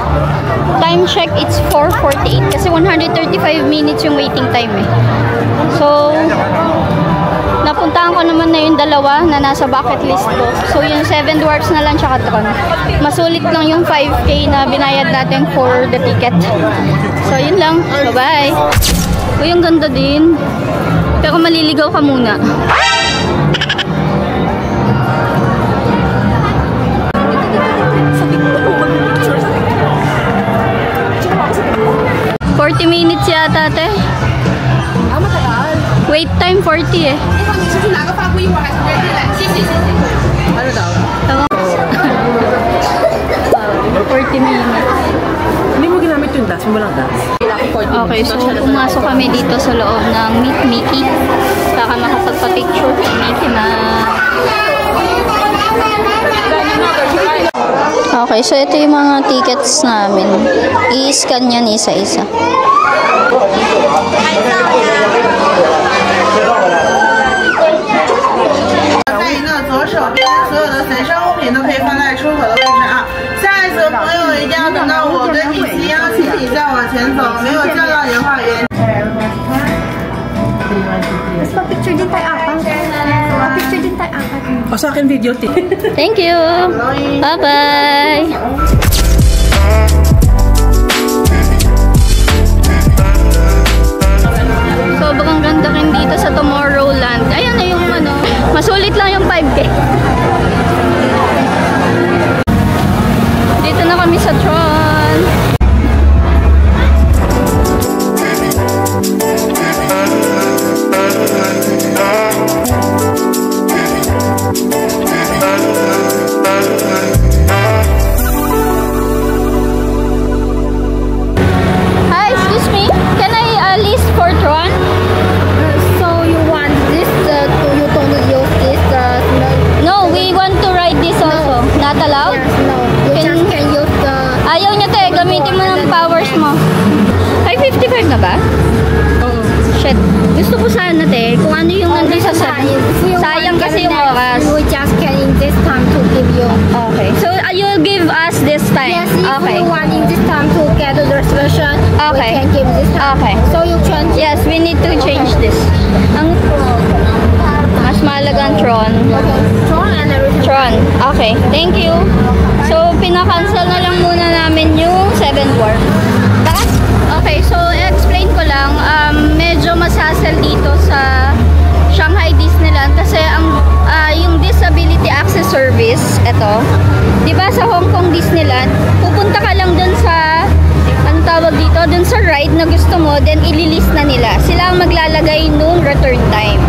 Time check, it's 4:48 kasi 135 minutes yung waiting time eh. So, napuntahan ko naman na yung dalawa na nasa bucket list ko. So, yung Seven Dwarfs na lang tsaka Tron. Masulit lang yung 5K na binayad natin for the ticket. So, yun lang. Bye-bye! Uy, ang ganda din. Pero maliligaw ka muna. Minutes yata, te. Wait time 40 eh. Ano daw? 40 minutes. Hindi mo ginamit yung dash, mo lang dash. Okay, so pumasok kami dito sa loob ng Meet Mickey para makapagpa-picture kay Mickey na. Okay, so ito yung mga tickets namin. I-scan yan isa-isa. 在一个左手边，所有的随身物品都可以放在出口的位置啊。下一次的朋友一定要等到我跟米奇一样你再往前走，没有叫到人话园。 Pa-picture din tayo apat. Pa-picture din tayo apat. O sa akin video, ti. Thank you. Bye-bye. Sobrang ganda rin dito sa Tomorrowland. Ayan na yung ano, masulit lang yung 5K. Dito na kami sa Tron. Hi, excuse me. Can I list for Tron? So you want this? You don't use this? No, we want to ride this also. Not allowed? Yes, no. You just can use the. Ayaw niya te, gamitin mo ng powers mo. Ay, 55 na ba? Oo. Shit. Gusto ko sana te, kung ano yung nandun sa sayang kasi yung oras. We just can in this time to give you. Okay. So, you'll give us this time? Yes, if okay. you want in this time to get the reservation, okay. we can give this time. Okay. So you change. Yes, we need to change this. Ang mas mahalaga ang Tron. Okay. Tron and everything. Tron. Okay. Thank you. So, pinakancel na lang muna namin yung 7th Wharf. Bakit? Okay, so explain ko lang. Medyo mas hassle dito sa Shanghai Disneyland kasi ang yung Disability Access Service, ito. 'Di ba sa Hong Kong Disneyland, pupunta ka lang dun sa ano tawag dito, dun sa ride na gusto mo, then ililist na nila. Sila ang maglalagay nung return time.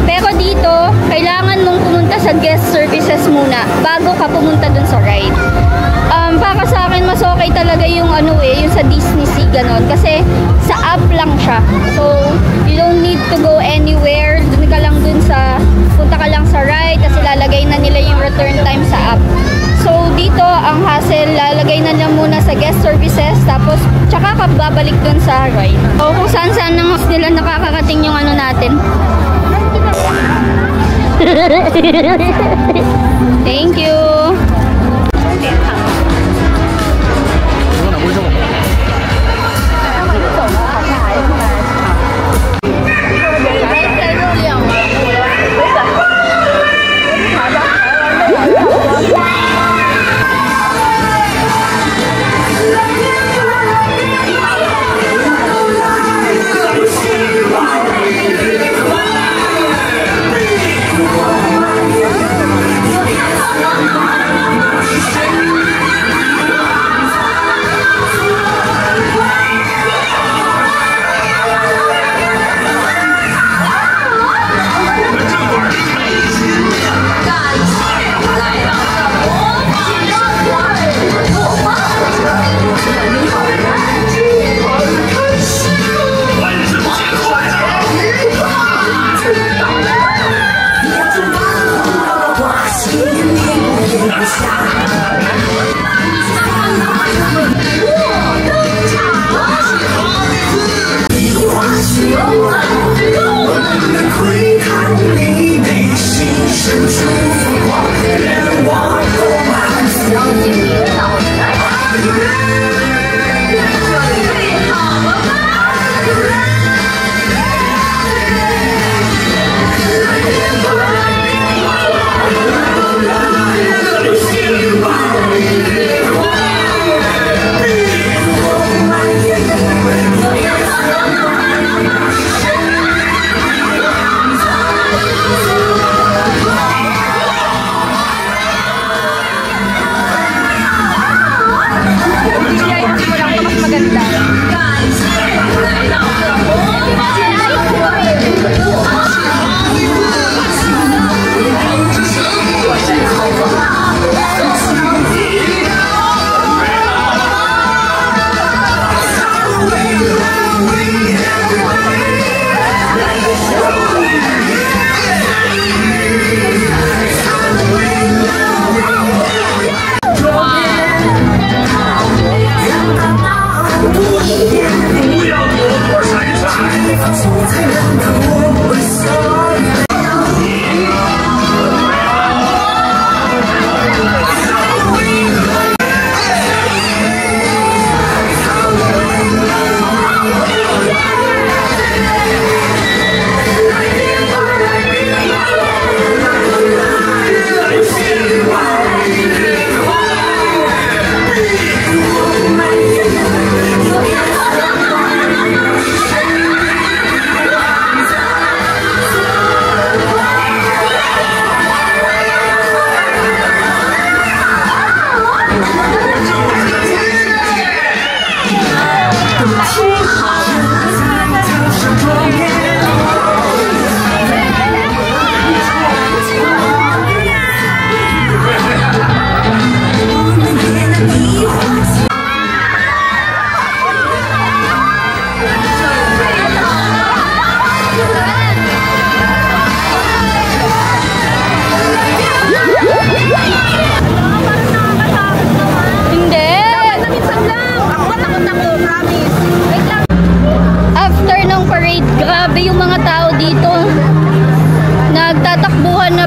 Pero dito, kailangan mong pumunta sa guest services muna bago ka pumunta dun sa ride. Para sa akin, mas okay talaga yung ano yung sa Disney Sea, ganon. Kasi sa app lang siya. So, you don't need to go anywhere. Dun ka lang dun sa, punta ka lang sa ride, kasi lalagay na nila yung return time sa app. So, dito, ang hassle, lalagay na lang muna sa guest services, tapos, tsaka ka babalik dun sa ride. O, kung saan-saan nang nila nakakarating yung ano natin. Thank you.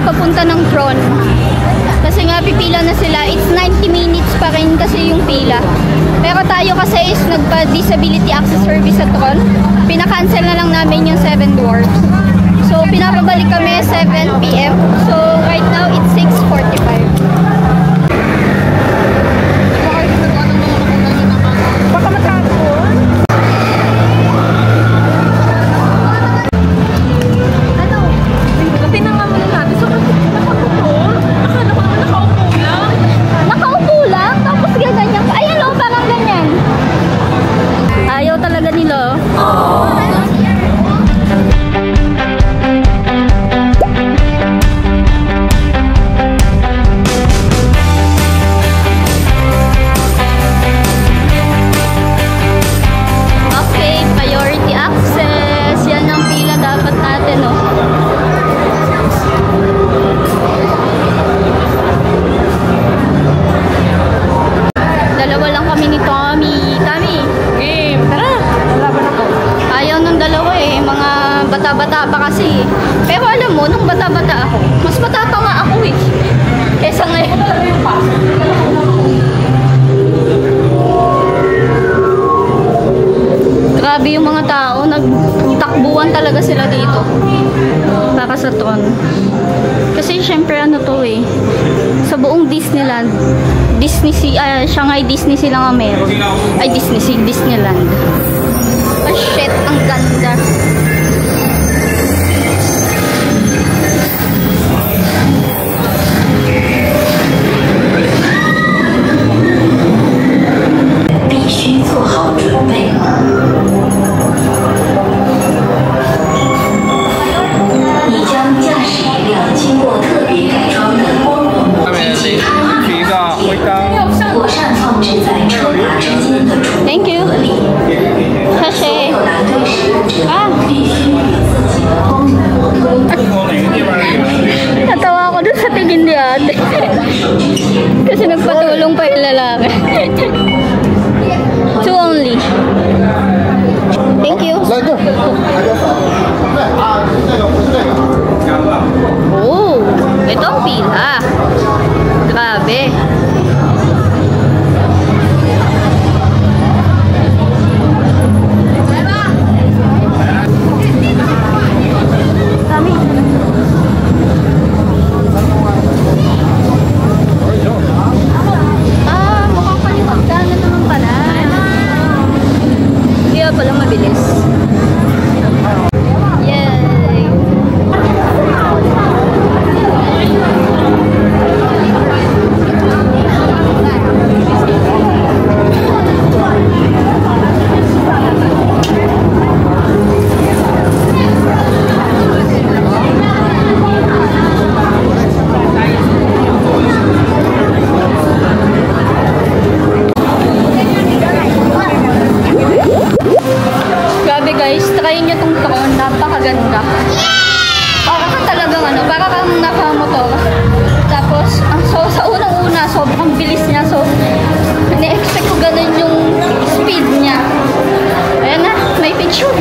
papunta ng Tron. Kasi nga pipila na sila. It's 90 minutes pa rin kasi yung pila. Pero tayo kasi is nagpa-disability access service sa Tron. Pinakancel na lang namin yung 7 Dwarfs. So pinapabalik kami 7 PM. So right now it's 6:45. Baka matapon. Ano? Tinangan mo na natin. So nakapupon? Akala ko naman nakaupo lang. Nakaupo lang? Tapos ganyan. Ayan o, parang ganyan. Ayaw talaga nila. Bata-bata pa kasi. Pero alam mo, nung bata-bata ako, mas bata pa nga ako eh. Kesa ngayon. Grabe yung mga tao, nagtakbuhan talaga sila dito. Para sa Tron. Kasi syempre ano to eh, sa buong Disneyland, Shanghai Disney sila nga meron. Ay, Disneyland. Oh shit, ang ganda. Thank you. Sashay. Natawa ako dun sa tingin ni ate. Kasi nagpatulong pa yung lalaki. 2 only. Thank you. Oh, ito ang pila. Grabe. Palang mabilis. Yay! Guys, try nyo tong Tron, napakaganda. Para kang talagang ano, para kang nakamotor. Tapos, sa unang-una, sobrang bilis niya. So, na-expect ko ganun yung speed niya. Ayan na, may picture.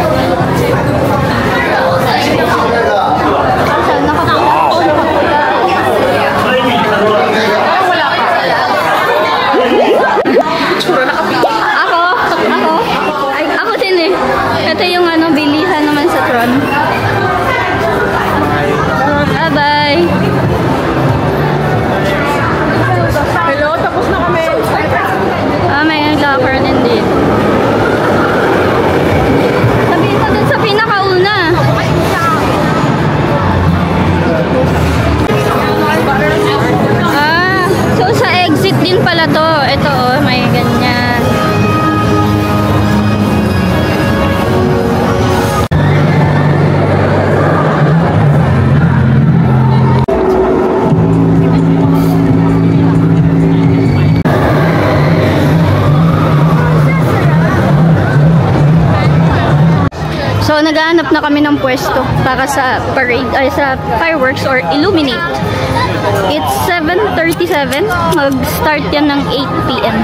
Ako din eh. ito yung ano, bilihan naman sa Tron. Bye-bye. Hello, tapos na kami. May locker din dito. Sabihin mo dun sa pinakauna. So sa exit din pala to. Ito oh, may ganyan. So, naghahanap na kami ng pwesto para sa parade, ay sa fireworks or illuminate. It's 7:37. Mag-start yan ng 8 PM.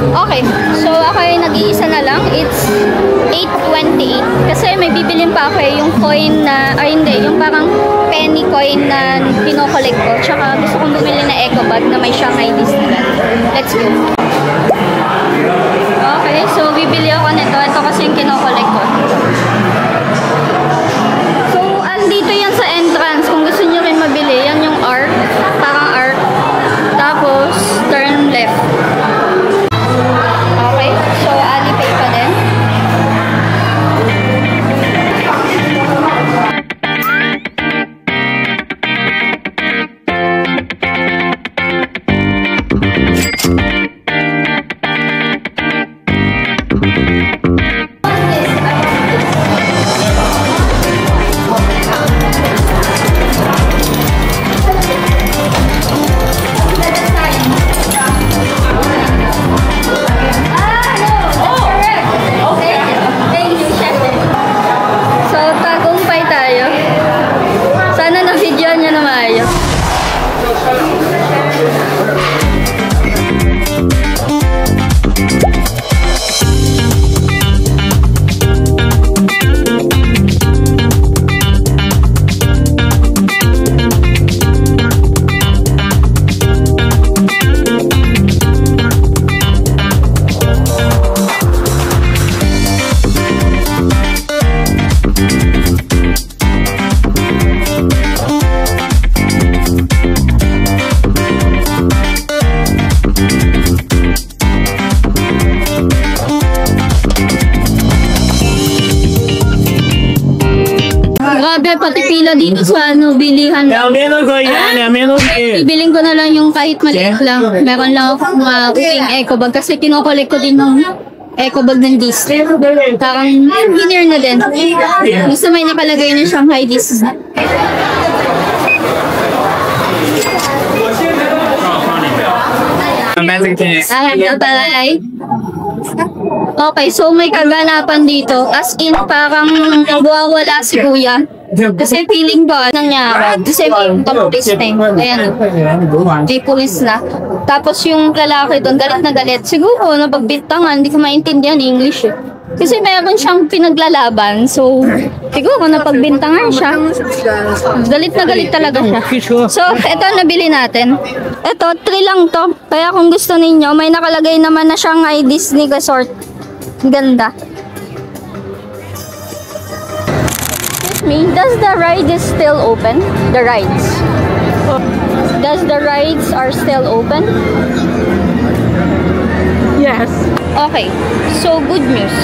Okay. So, ako ay nag-iisa na lang. It's 8.28. Kasi may bibilin pa ako yung coin na, ay hindi, yung parang penny coin na kinokollect ko. Tsaka gusto kong bumili na eco bag na may Shanghai Disneyland. Let's go. Okay, so bibili ako nito. Ito kasi yung kinokollect ko. So, andito yan sa entrance. Kung gusto nyo rin mabili, yan yung arc. Parang arc. Tapos, turn left. Okay, so Alipay pa din. Grabe, pati pila dito sa ano, bilihan. Bibiling ko na lang yung kahit maliit lang. Meron lang akong cooking eco bag kasi kinokollect ko din ng eco bag ng Disney. Parang souvenir na din. Gusto may nakalagay na Shanghai Disney. Okay, so may kaganapan dito. As in, parang nawawala si Kuya. Kasi feeling ba nangyari? Kasi may police na yun. Ayan, may police na. Tapos yung lalaki doon, galit na galit. Siguro, napagbintangan, hindi ko maintindihan English eh. Kasi meron siyang pinaglalaban. So, siguro napagbintangan siya. Galit na galit talaga siya. So, ito nabili natin. Ito, 3 lang to. Kaya kung gusto ninyo, may nakalagay naman na Shanghai Disney Resort. Ganda. Excuse me, does the ride is still open? The rides. Does the rides are still open? Yes. Okay, so good news.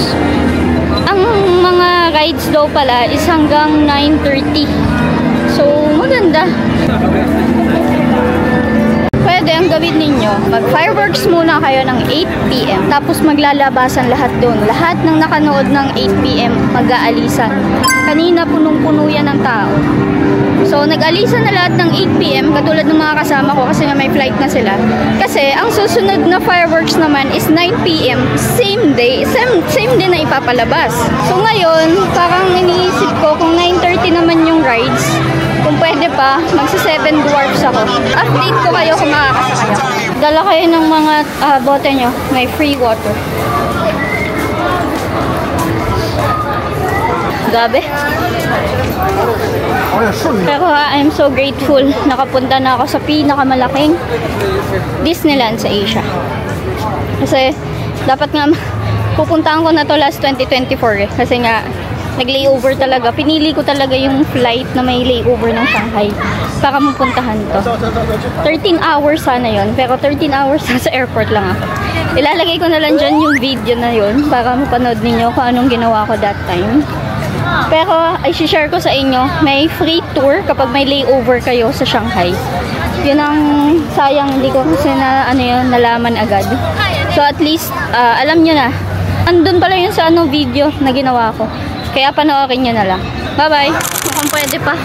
Ang mga rides daw pala is hanggang 9:30. So, maganda. Pwede ang gawin ninyo, mag-fireworks muna kayo ng 8 PM. Tapos maglalabasan lahat doon. Lahat ng nakanood ng 8 PM mag-aalisan. Kanina punong-puno yan ng tao. So, nag-alisan na lahat ng 8 PM katulad ng mga kasama ko kasi nga may flight na sila. Kasi, ang susunod na fireworks naman is 9 PM, same day na ipapalabas. So, ngayon, parang iniisip ko kung 9:30 naman yung rides, kung pwede pa, magsa-7 Dwarfs ako. Update ko kayo kung makakasakaya. Dala kayo ng mga bote nyo, may free water. Gabi. Pero I'm so grateful. Nakapunta na ako sa pinakamalaking Disneyland sa Asia. Kasi dapat nga pupuntahan ko na to last 2024 eh. Kasi nga nag-layover talaga. Pinili ko talaga yung flight na may layover ng Shanghai para mapuntahan to. 13 hours sana yon, pero 13 hours sa airport lang ako. Ilalagay ko na lang dyan yung video na yon para mapanood ninyo kung anong ginawa ko that time. Pero i-share ko sa inyo, may free tour kapag may layover kayo sa Shanghai. Yun ang sayang, hindi ko kasi nalaman agad. So at least, alam nyo na. Andun pala yun sa video na ginawa ko. Kaya panoorin nyo na lang. Bye-bye! Mukhang pwede pa.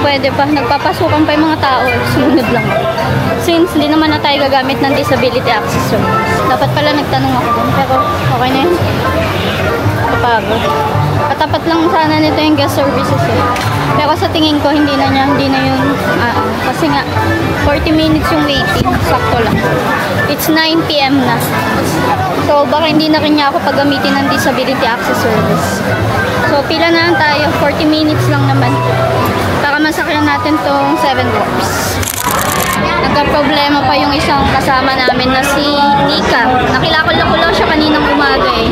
Pwede pa. Nagpapasukan pa yung mga tao. Sumunod lang. Since hindi naman na tayo gagamit ng disability access service. Dapat pala nagtanong ako dun. Pero okay na yun. Kapagod. Katapat lang sana nito yung guest services eh. Pero sa tingin ko, hindi na yun. Kasi nga, 40 minutes yung waiting. Sakto lang. It's 9 PM na. So, baka hindi na rin niya ako paggamitin ng disability access service. So, pila na lang tayo. 40 minutes lang naman. Para masakyan natin tong 7 Dwarfs. Nagka-problema pa yung isang kasama namin na si Nika. Nakilakol-lakulo siya kaninang umaga eh.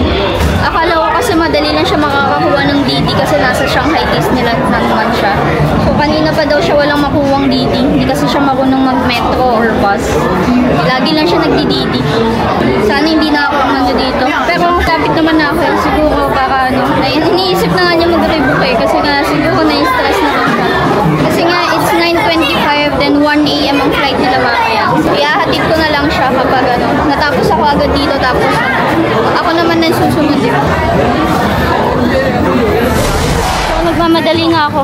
Akala ko kasi madali lang siya makakakuha ng DD kasi nasa Shanghai Disneyland na naman siya. So kanina pa daw siya walang makuwang DD. Hindi kasi siya marunong mag-metro or bus. Lagi lang siya nagdi-DD. Sana hindi na ako nandito dito. Pero kapit naman na ako. Siguro baka iniisip na nga niya mag-rebook eh. Kasi nga siguro na-stress na rin siya. Kasi nga it's 9:25 then 1 AM ang flight nila mamaya. So iahatid ko na lang siya kapag natapos ako agad dito tapos ako naman na susunod eh. So nagmamadali nga ako.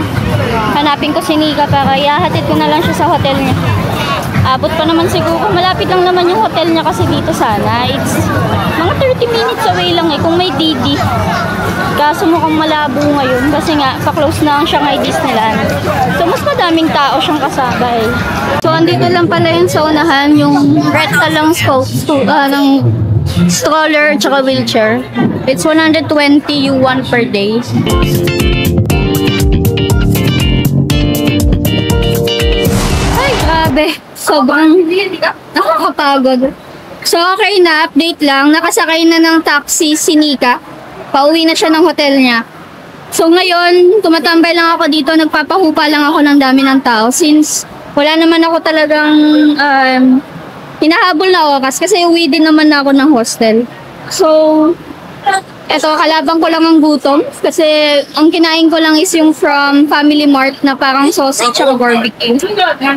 Hanapin ko si Nika para iahatid ko na lang siya sa hotel niya. Abot pa naman siguro. Malapit lang naman yung hotel niya kasi dito sana. It's mga 30 minutes away lang eh kung may DD. Kaso mukhang malabo ngayon kasi nga pa-close na ang Shanghai Disneyland. So mas madaming tao siyang kasama eh. So andito lang pala yun sa unahan yung rental lang ng stroller tsaka wheelchair. It's 120 yuan per day. Ay, grabe. Sobrang nakakapagod. So, okay na. Update lang. Nakasakay na ng taxi si Nika. Pauwi na siya ng hotel niya. So, ngayon, tumatambay lang ako dito. Nagpapahupa lang ako ng dami ng tao. Since wala naman ako talagang hinahabol na oras. Kasi uwi din naman ako ng hostel. So, eto, kalaban ko lang ang gutom. Kasi, ang kinain ko lang is yung from Family Mart na parang sausage at barbecue.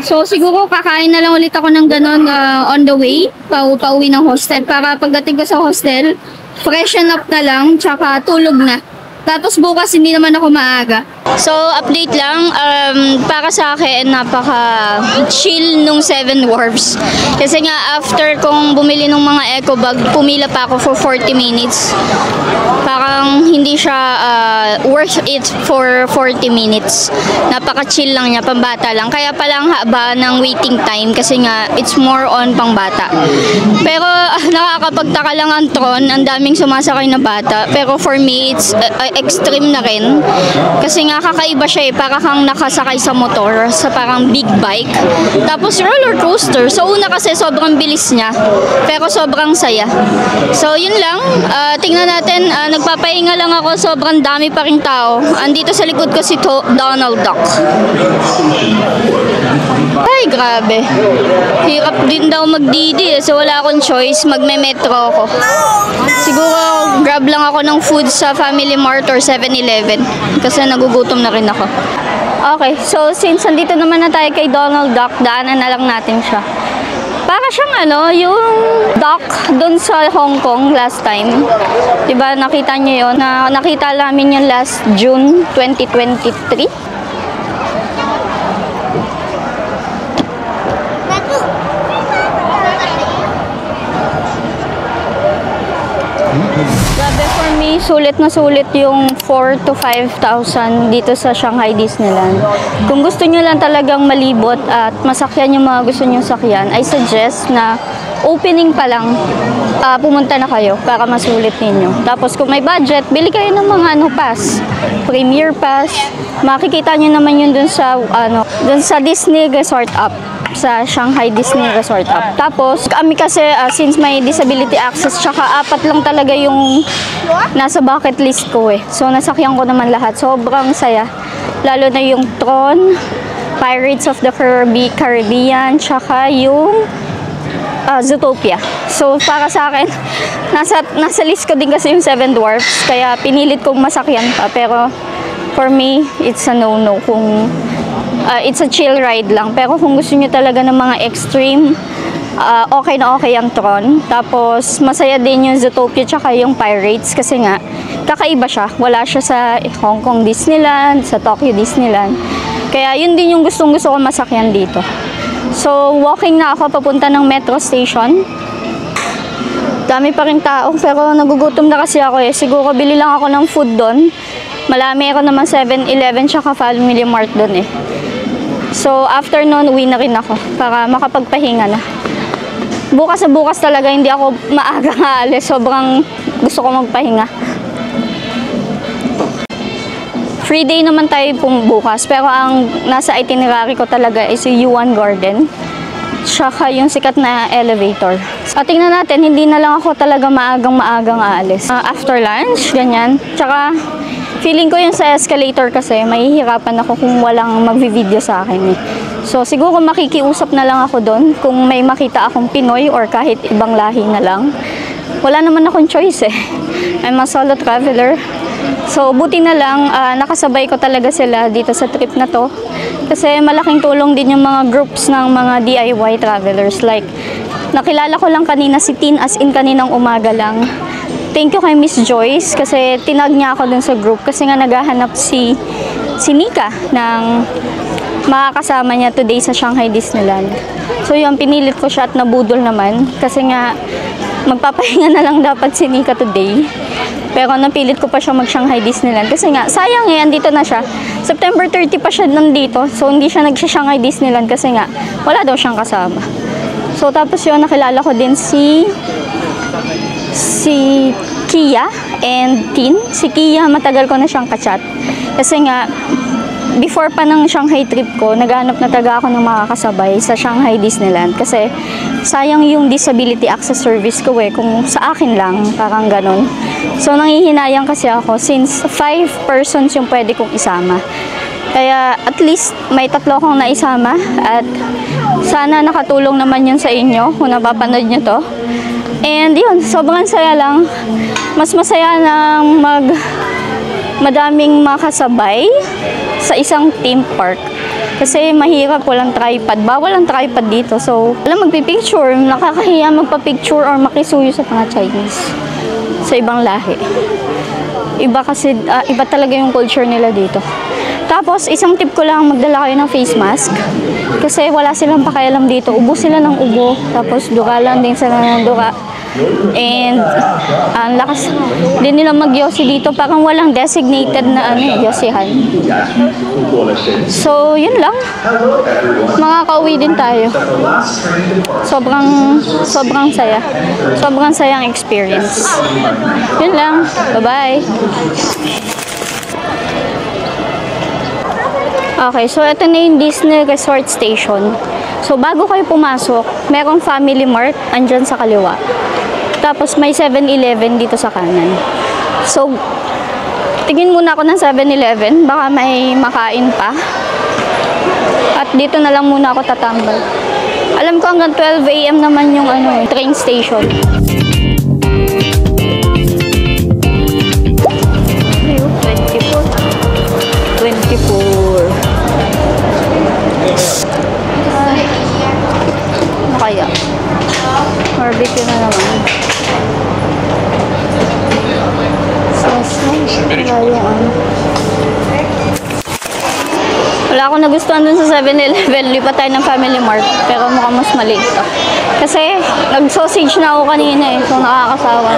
So, siguro kakain na lang ulit ako ng ganon on the way. Pauwi ng hostel. Para pagdating ko sa hostel, freshen up na lang, tsaka tulog na. Tapos bukas hindi naman ako maaga. So, update lang. Para sa akin, napaka-chill nung Seven Dwarfs. Kasi nga, after kong bumili ng mga eco bag, pumila pa ako for 40 minutes. Parang hindi siya worth it for 40 minutes. Napaka-chill lang niya, pambata lang. Kaya palang haba ng waiting time kasi nga, it's more on pangbata. Pero nakakapagtaka lang ang Tron, ang daming sumasakay na bata. Pero for me, it's extreme na rin. Kasi nga kakaiba siya eh, para kang nakasakay sa motor, sa parang big bike. Tapos roller coaster. So una kasi sobrang bilis niya, pero sobrang saya. So yun lang, tingnan natin, nagpapahinga lang ako, sobrang dami pa ring tao. Andito sa likod ko si Donald Duck. Ay, grabe. Hirap din daw magdidi so wala akong choice, magme-metro ako. Siguro grab lang ako ng food sa Family Mart or 7-Eleven kasi nagugutom na rin ako. Okay, so since andito naman na tayo kay Donald Duck, daanan na lang natin siya. Para siyang yung duck dun sa Hong Kong last time. Diba nakita niyo yun? Nakita namin yung last June 2023. Grabe, for me, sulit na sulit yung 4,000 to 5,000 dito sa Shanghai Disneyland. Kung gusto nyo lang talagang malibot at masakyan yung mga gusto nyo sakyan, I suggest na opening pa lang, pumunta na kayo para masulit ninyo. Tapos kung may budget, bili kayo ng mga pass, Premier Pass. Makikita nyo naman yun dun sa Disney Resort App, sa Shanghai Disney Resort App. Tapos, kami kasi, since may disability access, tsaka 4 lang talaga yung nasa bucket list ko eh. So, nasakyan ko naman lahat. Sobrang saya. Lalo na yung Tron, Pirates of the Caribbean, tsaka yung Zootopia. So, para sa akin, nasa list ko din kasi yung Seven Dwarfs, kaya pinilit kong masakyan pa. Pero, for me, it's a no-no kung it's a chill ride lang. Pero kung gusto niyo talaga ng mga extreme, okay na okay ang Tron. Tapos, masaya din yung Zootopia tsaka yung Pirates kasi nga, kakaiba siya. Wala siya sa Hong Kong Disneyland, sa Tokyo Disneyland. Kaya, yun din yung gustong-gusto ko masakyan dito. So, walking na ako papunta ng metro station. Dami pa rin tao, pero nagugutom na kasi ako eh. Siguro, bili lang ako ng food doon. Malami ako naman 7-Eleven tsaka Family Mart doon eh. So, after nun, uwi na rin ako para makapagpahinga na. Bukas na bukas talaga, hindi ako maaga nga alis. Sobrang gusto ko magpahinga. Free day naman tayo bukas, pero ang nasa itinerary ko talaga is yung Yuan Garden. Tsaka yung sikat na elevator. Tingnan natin, hindi na lang ako talaga maagang aalis. After lunch, ganyan. Tsaka, feeling ko yung sa escalator kasi, mahihirapan ako kung walang magvi-video sa akin eh. So, siguro makikiusap na lang ako doon kung may makita akong Pinoy or kahit ibang lahi na lang. Wala naman akong choice eh. I'm a solo traveler. So, buti na lang, nakasabay ko talaga sila dito sa trip na to. Kasi malaking tulong din yung mga groups ng mga DIY travelers. Like, nakilala ko lang kanina si Tin, as in kaninang umaga lang. Thank you kay Miss Joyce kasi tinag niya ako dun sa group. Kasi nga naghahanap si Nika ng makakasama niya today sa Shanghai Disneyland. So, yun, pinilit ko siya at nabudol naman. Kasi nga, magpapahinga na lang dapat si Nika today. Pero napilit ko pa siya mag-Shanghai Disneyland. Kasi nga, sayang eh, andito na siya. September 30 pa siya nandito. So, hindi siya nag-Shanghai Disneyland kasi nga, wala daw siyang kasama. So, tapos yun, nakilala ko din si Kia and Tin. Si Kia, matagal ko na siyang kachat. Kasi nga, before pa ng Shanghai trip ko, naghanap na talaga ako ng makakasabay sa Shanghai Disneyland. Kasi, sayang yung disability access service ko eh, kung sa akin lang, parang ganun. So, nanghihinayang kasi ako since 5 persons yung pwede kong isama. Kaya, at least, may 3 akong naisama at sana nakatulong naman yun sa inyo kung napapanood nyo to. And yun, sobrang saya lang. Mas masaya ng madaming makasabay sa isang theme park. Kasi mahirap, walang tripod. Bawal ang tripod dito. So, alam, magpipicture. Nakakahiya magpa-picture or makisuyo sa mga Chinese. Sa ibang lahi. Iba kasi, iba talaga yung culture nila dito. Tapos, isang tip ko lang, magdala kayo ng face mask. Kasi wala silang pakialam dito. Ubo sila ng ubo. Tapos, duka lang din sila ng duka. And ang lakas din nila mag-yosi dito, parang walang designated na yosihan. So yun lang, makakauwi din tayo. Sobrang saya, sobrang sayang experience. Yun lang, bye bye. Okay, so ito na yung Disney Resort Station. So bago kayo pumasok, merong Family Mart andyan sa kaliwa. Tapos may 7-Eleven dito sa kanan. So, tingin muna ako ng 7-Eleven. Baka may makain pa. At dito na lang muna ako tatambal. Alam ko hanggang 12 AM naman yung train station. Ayun, 24. Ano kaya? Barbecue na naman. Wala akong nagustuhan dun sa 7-Eleven. Lipat tayo ng Family Mart. Pero mukhang mas maliit to. Kasi nag-sausage na ako kanina eh. So nakakasawa.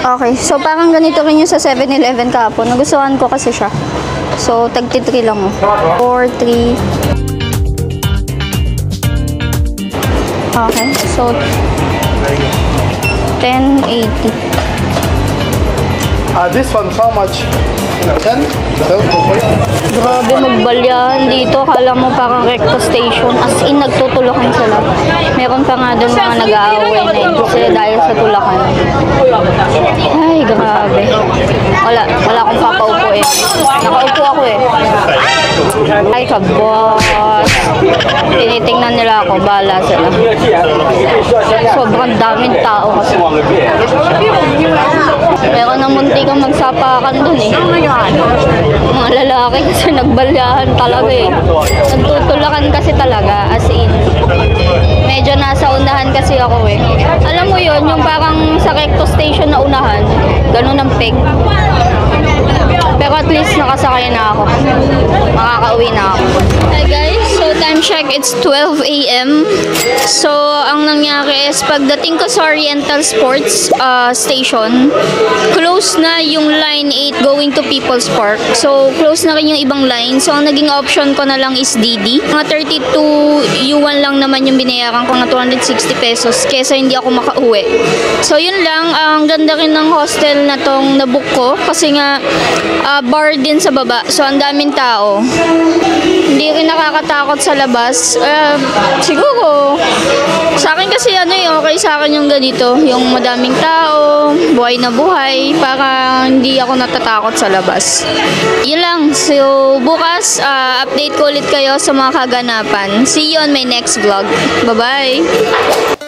Okay, so parang ganito rin yung sa 7-Eleven kahapon. Nagustuhan ko kasi siya. So, tag-3 lang oh. 4, 3. Okay, so 10.80. This one, how much? 10? Grabe magbalyahan dito. Kala mo parang recto station. As in, nagtutulakan sila. Meron pa nga doon mga nag-aaway na yun. Kasi dahil sa tulakan. Ay, grabe. Wala akong papaupo eh. Nakaupo ako eh. Ay, kabos. Tinitingnan nila ako. Bahala sila. Sobrang daming tao kasi. Meron na munti kang magsapakan dun eh. Mga lalaki kasi nagbalyahan talaga eh. Nagtutulakan kasi talaga, as in. Medyo nasa unahan kasi ako eh. Alam mo yun, yung parang sa recto station na unahan, ganun ang peg. Pero at least nakasakay na ako. Makakauwi na ako. Hi guys, so time check, it's 12 AM. So, ang nangyari is pagdating ko sa Oriental Sports Station, close na yung line 8 going to People's Park. So, close na rin yung ibang line. So, ang naging option ko na lang is DD. Mga 32 yuan lang naman yung binayaran ko, na 260 pesos, kesa hindi ako makauwi. So, yun lang. Ang ganda rin ng hostel na tong nabook ko kasi nga bar din sa baba. So, ang daming tao. Hindi rin nakakatakot sa labas. Siguro, sa akin kasi okay sa akin yung ganito. Yung madaming tao, buhay na buhay, para hindi ako natatakot sa labas. Yun lang. So, bukas, update ko ulit kayo sa mga kaganapan. See you on my next vlog. Bye-bye!